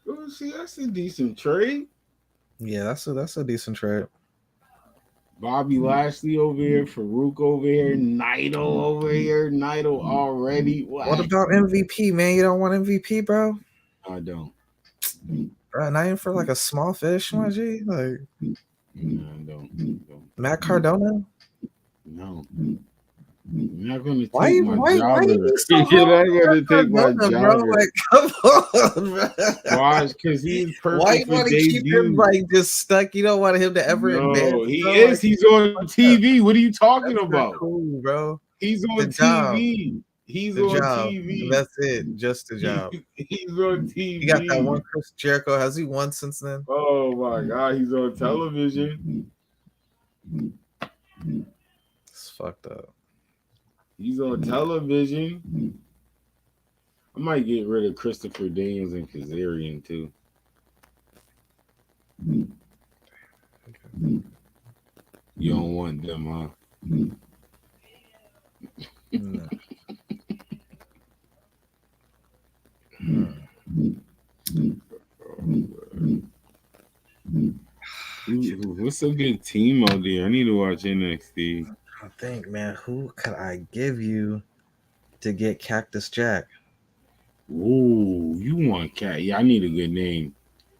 Oh, see, that's a decent trade. Yeah, that's a decent trade. Bobby Lashley over here, Farouk over here, Naito over here, Naito already. What about MVP, man? You don't want MVP, bro? I don't. Bro, not even for like a small fish, my G. Like, no, I don't. Matt Cardona? No. You're not going to take why my job. You're not going to take my job, bro. Like, come on, bro. Why? Because he's perfect. Why you want to keep him like just stuck? You don't want him to ever advance. He bro. is. Like, he's on TV. What are you talking about? Cool, bro. He's on TV. He's on TV. That's it. Just the job. He's on TV. He got that one Chris Jericho. Has he won since then? Oh my God, he's on television. It's fucked up. He's on television. I might get rid of Christopher Daniels and Kazarian too. Okay. You don't want them, huh? No. What's a good team out there? I need to watch NXT. I think, man, who could I give you to get Cactus Jack? Ooh, you want Cat? Yeah, I need a good name.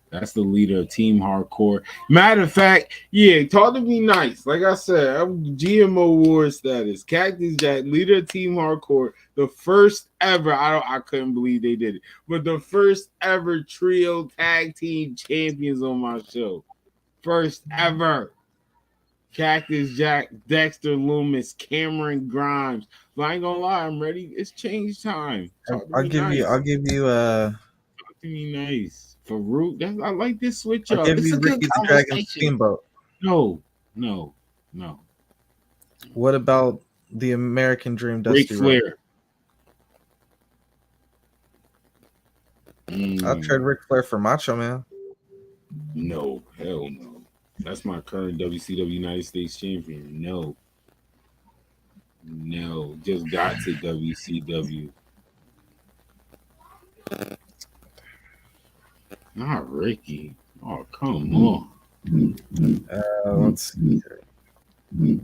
That's the leader of Team Hardcore. Matter of fact, yeah, talk to me nice. Like I said, I'm GMO Award status. Cactus Jack, leader of Team Hardcore, the first ever. I couldn't believe they did it, but the first ever trio tag team champions on my show. First ever. Cactus Jack, Dexter Loomis, Cameron Grimes. But I ain't gonna lie, I'm ready. It's change time. I'll give you. Talk to me nice. Farouk, I like this switch up. It's a good conversation. Steamboat. No. What about the American Dream, Dusty Ric Flair? I'll trade Ric Flair for Macho Man. No, hell no. That's my current WCW United States champion. No, just got to WCW. Not Ricky. Oh, come on. Let's see. I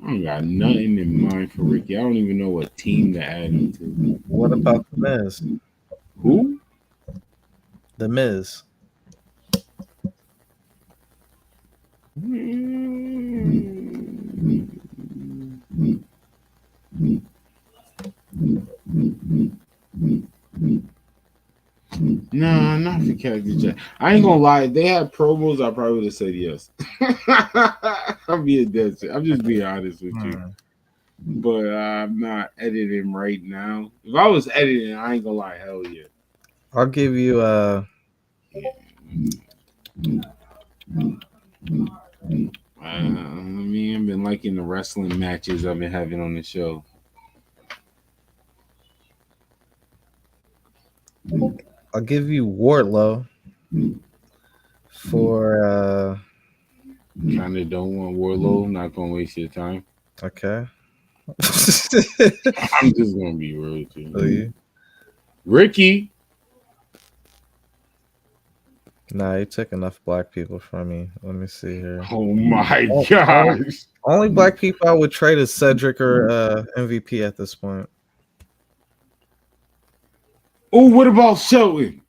don't got nothing in mind for Ricky. I don't even know what team to add him to. What about The Miz? Who? The Miz. Nah, not for Cactus Jack. I ain't gonna lie. If they had promos, I probably would have said yes. I'm being dead serious. I'm just being honest with you. Hmm. But I'm not editing right now. If I was editing, I ain't gonna lie. Hell yeah. I'll give you I mean, I've been liking the wrestling matches I've been having on the show. Wardlow for Kind of don't want Warlow. Not gonna waste your time. okay. I'm just gonna be real with you. So you- Ricky. Nah, you took enough black people from me. Let me see here. Oh my O- Only, gosh. only black people I would trade is Cedric or MVP at this point. Oh, what about Shelton?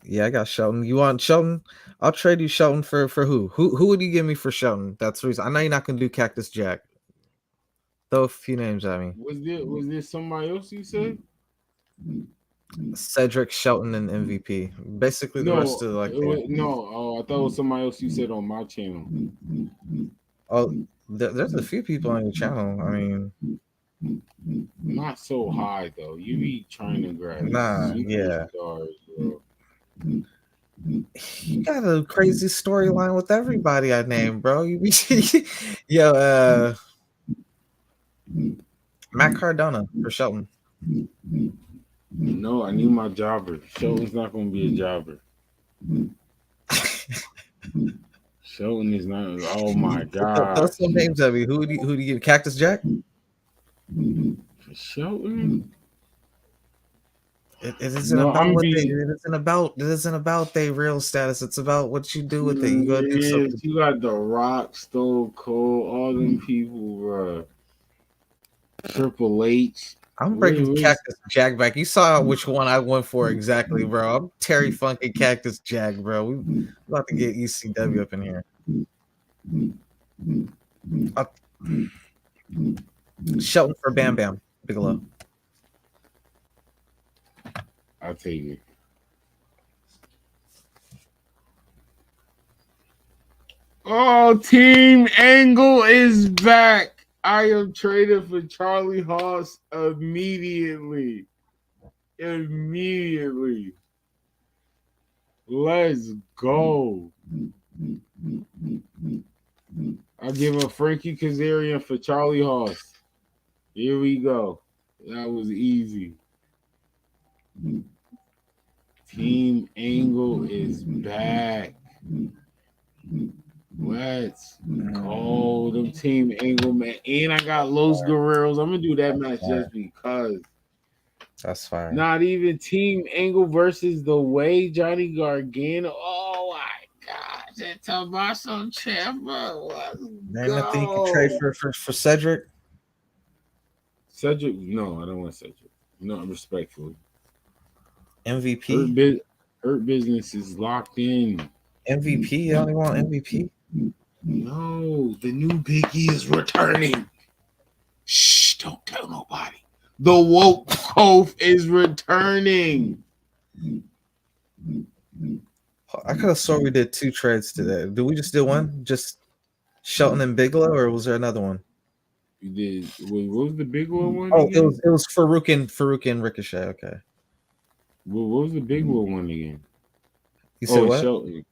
Yeah, I got Shelton. You want Shelton? I'll trade you Shelton for who? Who would you give me for Shelton? That's the reason. I know you're not gonna do Cactus Jack. Throw a few names at me. Was there somebody else you said? Cedric, Shelton, and MVP. Basically, the rest No, of like it was, no. Oh, I thought it was somebody else you said on my channel. oh, there's a few people on your channel. I mean, Not so high though. You be trying to grab nah, yeah. superstars, bro. You got a crazy storyline with everybody I named, bro. You be yo, Matt Cardona for Shelton. No, I need my jobber. Shelton's not gonna be a jobber. Shelton is not. Oh my Throw gosh. some names at me. Who do you give? Cactus Jack? Shelton? It isn't No, about I'm what they. be. It isn't about their real status. It's about what you do with it. You gotta do something. You got The Rock, Stone Cold, all them people, bro. Triple H. I'm bringing Where's Cactus Jack back. You saw which one I went for exactly, bro. I'm Terry Funk and Cactus Jack, bro. We about to get ECW up in here. Uh, Shelton for Bam Bam Bigelow. I'll take it. Oh, Team Angle is back. I am trading for Charlie Haas immediately. Immediately. Let's go. I'll give a Frankie Kazarian for Charlie Haas. Here we go. That was easy. Team Angle is back. Let's go. Them Team Angle, man. And I got Los Guerreros. I'm going to do that match just because. That's fine. Not even Team Angle versus The Way, Johnny Gargano. Oh, my gosh. That Tommaso Ciampa. Let's Ain't go. nothing you can trade for Cedric. Cedric, no, I don't want Cedric. No, respectfully. MVP. Hurt Business is locked in. MVP. You only want MVP. No, the new Big E is returning. Shh, don't tell nobody. The woke Cove is returning. I could have sworn we did 2 trades today. Did we just do one? Just Shelton and Bigelow, or was there another one? You did. Wait, what was the big one Oh, again? it was Farouk and Ricochet. Okay. What was the big one again? You said what? Shelton.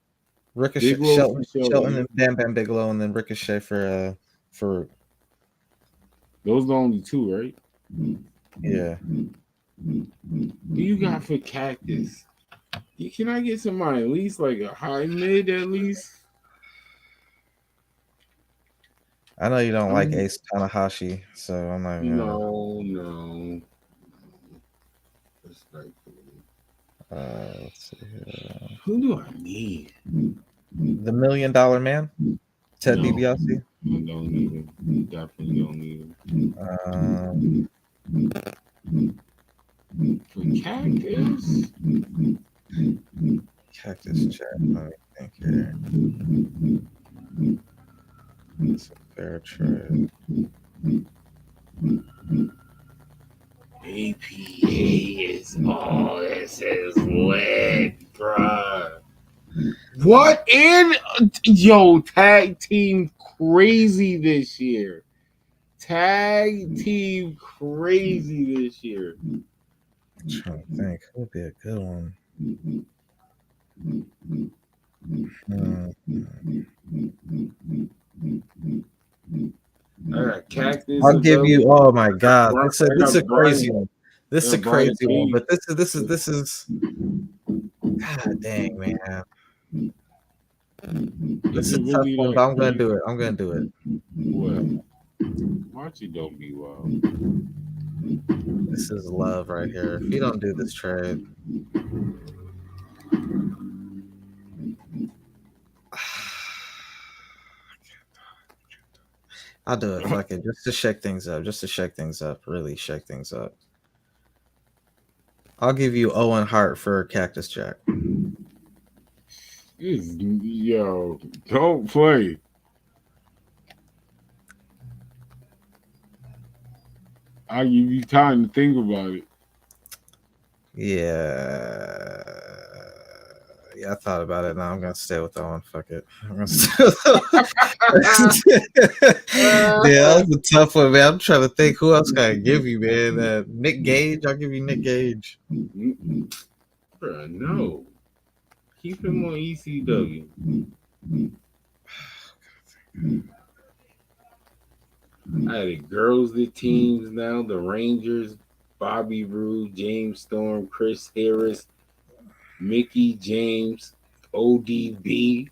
Ricochet, Bigelow Shelton, and Bam Bam Bigelow, and then Ricochet for Farouk. Those are the only 2, right? Yeah. Who you got for Cactus? Can I get somebody at least like a high mid at least? I know you don't like Ace Tanahashi, so I'm not gonna. No. Respectfully. Let's see here. Who do I need? The $1 Million Man, Ted DiBiase. I don't need him. Definitely don't need him. For Cactus Jack. Let me think here. It's a fair trade. APA is all. Let's This is lit, bruh. What in yo tag team crazy this year? Tag team crazy this year. I'm trying to think. Who would be a good one? I got Cactus I'll give you. available. Oh my god, I this is a got crazy Brian. one. This is a Brian crazy one. Cage. But this is. God dang, man. This Is is it a tough really one, that but I'm gonna crazy? do it. I'm gonna do it. What? Marchie don't be wild. This is love right here. If you don't do this trade, I'll do it. Fuck it. Just to shake things up. Just to shake things up. Really shake things up. I'll give you Owen Hart for Cactus Jack. Yo, don't play. I'll give you time to think about it. Yeah. Yeah, I thought about it. Now I'm gonna stay with Owen. Fuck it. I'm gonna stay with Owen. Yeah, that was a tough one, man. I'm trying to think who else can I give you, man. Nick Gage. I'll give you Nick Gage. Bruh, no. Keep him on ECW. I had the girls, the teams now, the Rangers, Bobby Roode, James Storm, Chris Harris, Mickey James, ODB,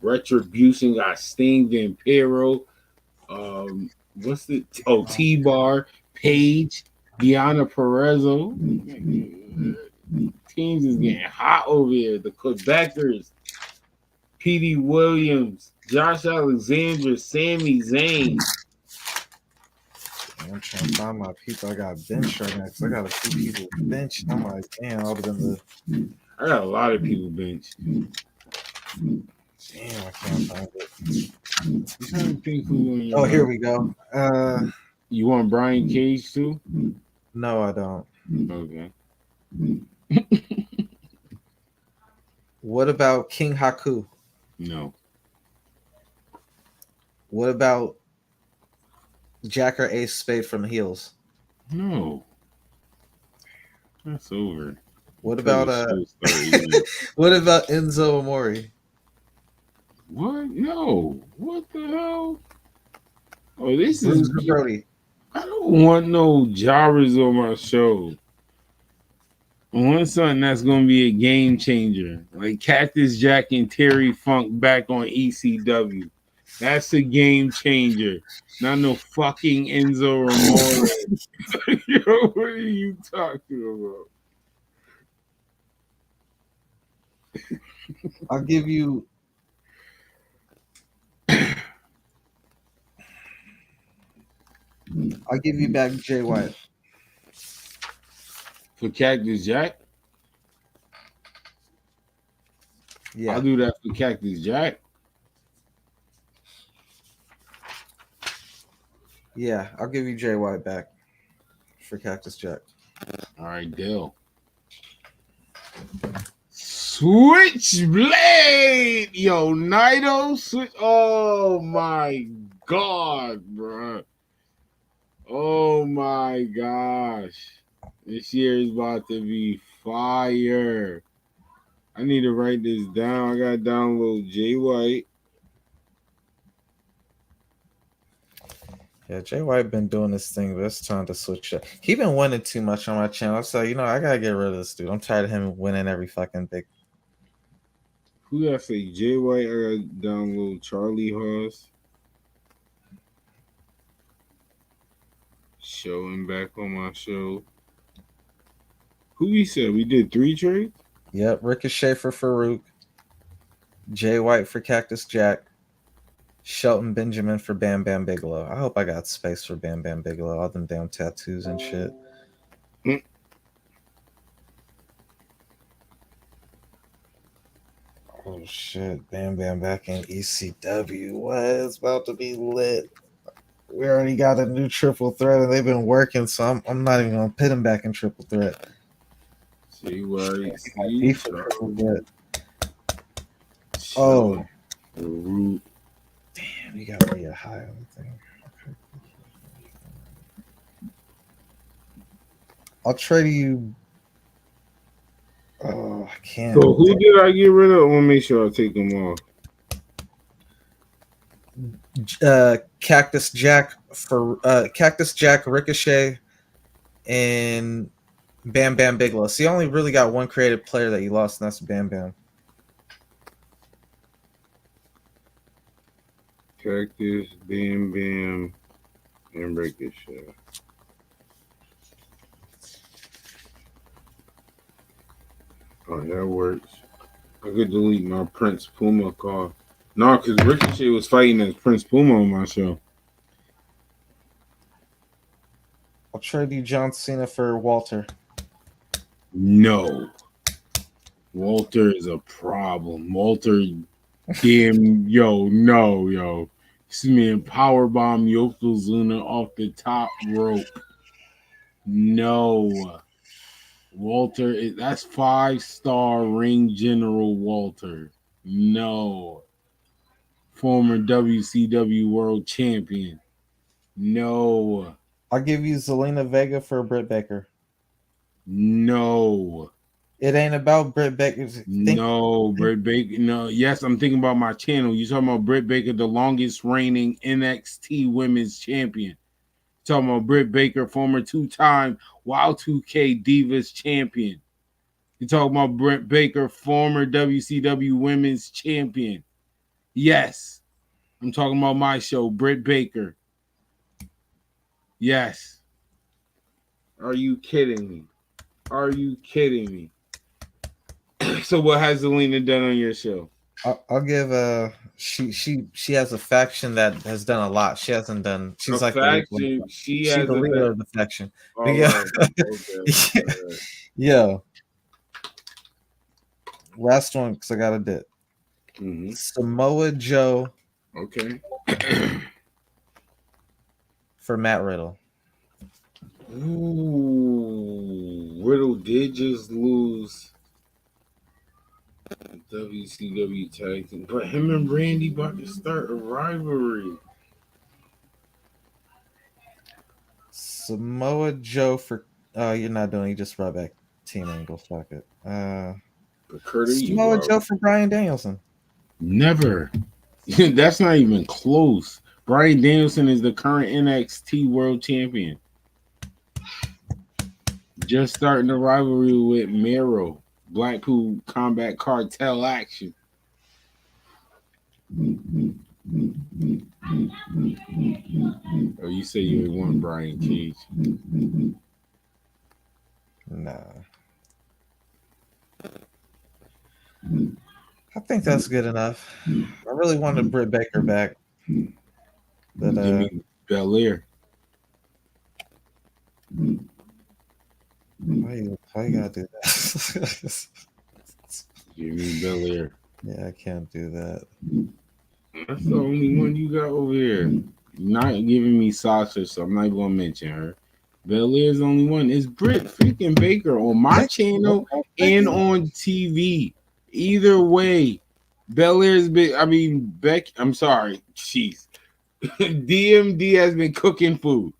Retribution got Sting, Vampiro, what's the T-Bar, Paige, Deanna Perezzo. Teams is getting hot over here. The Quebecers, Petey Williams, Josh Alexander, Sami Zayn. I'm trying to find my people. I got bench right now because I got a few people bench. I'm like, damn, I would have been the. I got a lot of people bench. Damn, I can't find it. I'm trying to think who on your Here we go. You want Brian Cage too? No, I don't. Okay. What about King Haku? No. What about Jacker Ace Spade from Heels? No. That's over. What about what about Enzo Amore? What? No. What the hell? Oh, this Bruce is Brody. I don't want no jobbers on my show. I want something that's gonna be a game changer, like Cactus Jack and Terry Funk back on ECW. That's a game changer. Not no fucking Enzo Amore. Yo, what are you talking about? I'll give you. I'll give you back Jay White. For Cactus Jack? Yeah. I'll do that for Cactus Jack. Yeah, I'll give you Jay White back for Cactus Jack. All right, Dale. Switchblade! Yo, Naito switch. Oh my god, bro. Oh my gosh. This year is about to be fire. I need to write this down. I gotta download Jay White. Yeah, Jay White been doing this thing, but it's time to switch up. He been winning too much on my channel. So, I gotta get rid of this dude. I'm tired of him winning every fucking big. Who did I say? Jay White. I gotta download Charlie Haas. Showing back on my show. Who we said? We did 3 trades? Yep, Ricochet for Farouk. Jay White for Cactus Jack. Shelton Benjamin for Bam Bam Bigelow. I hope I got space for Bam Bam Bigelow. All them damn tattoos and shit. Oh shit, Bam Bam back in ECW. What? It's about to be lit. We already got a new triple threat and they've been working, so I'm not even gonna put him back in triple threat. See where I My see defense isn't good. Oh, Root. damn, you got me a high on the thing. Okay. I'll trade you. Oh, I can't. So who did I get rid of? I want to make sure I take them off. Cactus Jack for Cactus Jack Ricochet and Bam Bam Bigelow. So you only really got one creative player that you lost, and that's Bam Bam. Cactus, Bam Bam, and Ricochet. Oh, that works. I could delete my Prince Puma card. No, because Ricochet was fighting as Prince Puma on my show. I'll trade you John Cena for Walter. No. Walter is a problem. Walter, damn, yo. This man powerbomb Yokozuna off the top rope. No. Walter, that's 5-star ring general Walter. No. Former WCW world champion. No. I'll give you Zelina Vega for Britt Baker. No. It ain't about Britt Baker. No, Britt Baker. No, yes, I'm thinking about my channel. You talking about Britt Baker, the longest reigning NXT Women's Champion. Talking about Britt Baker, former 2-time Wild 2K Divas Champion. You talking about Britt Baker, former WCW Women's Champion. Yes, I'm talking about my show, Britt Baker. Yes. Are you kidding me? Are you kidding me? So what has Zelina done on your show? I'll give she has a faction that has done a lot. She hasn't done. She's a like faction. She's the leader of the faction. All right. Okay. Yeah. Last one because I got a dip. Mm-hmm. Samoa Joe. Okay. For Matt Riddle. Ooh, Riddle did just lose WCW tag team, but him and Randy about to start a rivalry. Samoa Joe for you're not doing. You just brought back Team Angle. Fuck it. Samoa Joe for Bryan Danielson. Never. That's not even close. Bryan Danielson is the current NXT World Champion. Just starting the rivalry with Mero. Blackpool Combat Cartel action. Oh, you say you would want Brian Cage? Nah. I think that's good enough. I really wanted Britt Baker back. But Jimmy Belair. Why you gotta do that? Jimmy Belair. Yeah, I can't do that. That's the only one you got over here. You're not giving me Sasha, so I'm not gonna mention her. Belair's the only one. It's Britt freaking Baker on my channel and on TV. Either way, Belair's been. I mean, Beck. I'm sorry. Jeez. DMD has been cooking food.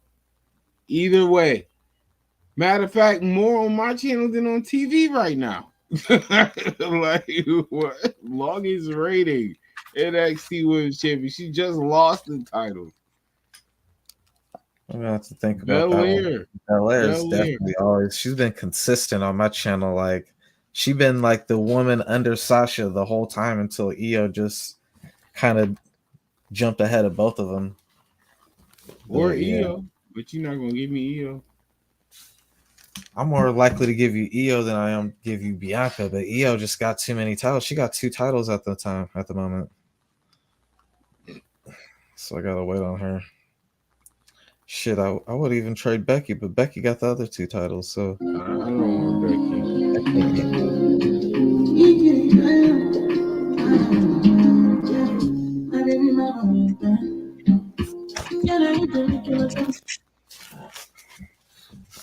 Either way. Matter of fact, more on my channel than on TV right now. Like what? Longest rating NXT Women's Champion. She just lost the title. I'm gonna have to think about that. Belair is definitely always. She's been consistent on my channel. Like she's been like the woman under Sasha the whole time until Io just kind of jumped ahead of both of them. Or Io, but you're not gonna give me Io. I'm more likely to give you Io than I am give you Bianca, but Io just got too many titles. She got 2 titles at the moment. So I gotta wait on her. Shit, I would even trade Becky, but Becky got the other 2 titles, so I don't want Becky.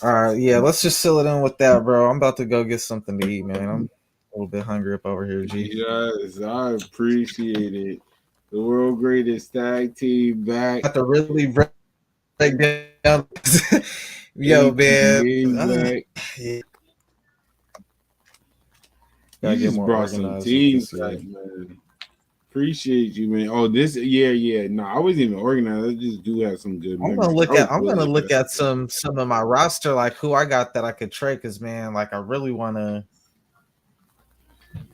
All right, right, yeah, let's just seal it in with that, bro. I'm about to go get something to eat, man. I'm a little bit hungry up over here, G. Yes, I appreciate it. The world greatest tag team back. Have to really break down. Yo, man. APA back. Yeah. You Gotta get just more brought some organized with teams this, yeah. back, man. Appreciate you, man. Oh, this, yeah. No, I wasn't even organized. I just do have some good I'm gonna memories. look at some of my roster, like who I got that I could trade, because man, like I really wanna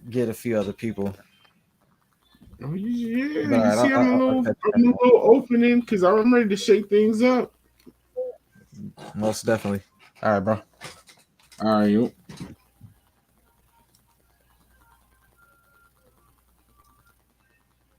get a few other people. Oh, yeah, But all you right, see, I'll catch I'm that. a little opening because I'm ready to shake things up. Most definitely. All right, bro. All right, yo.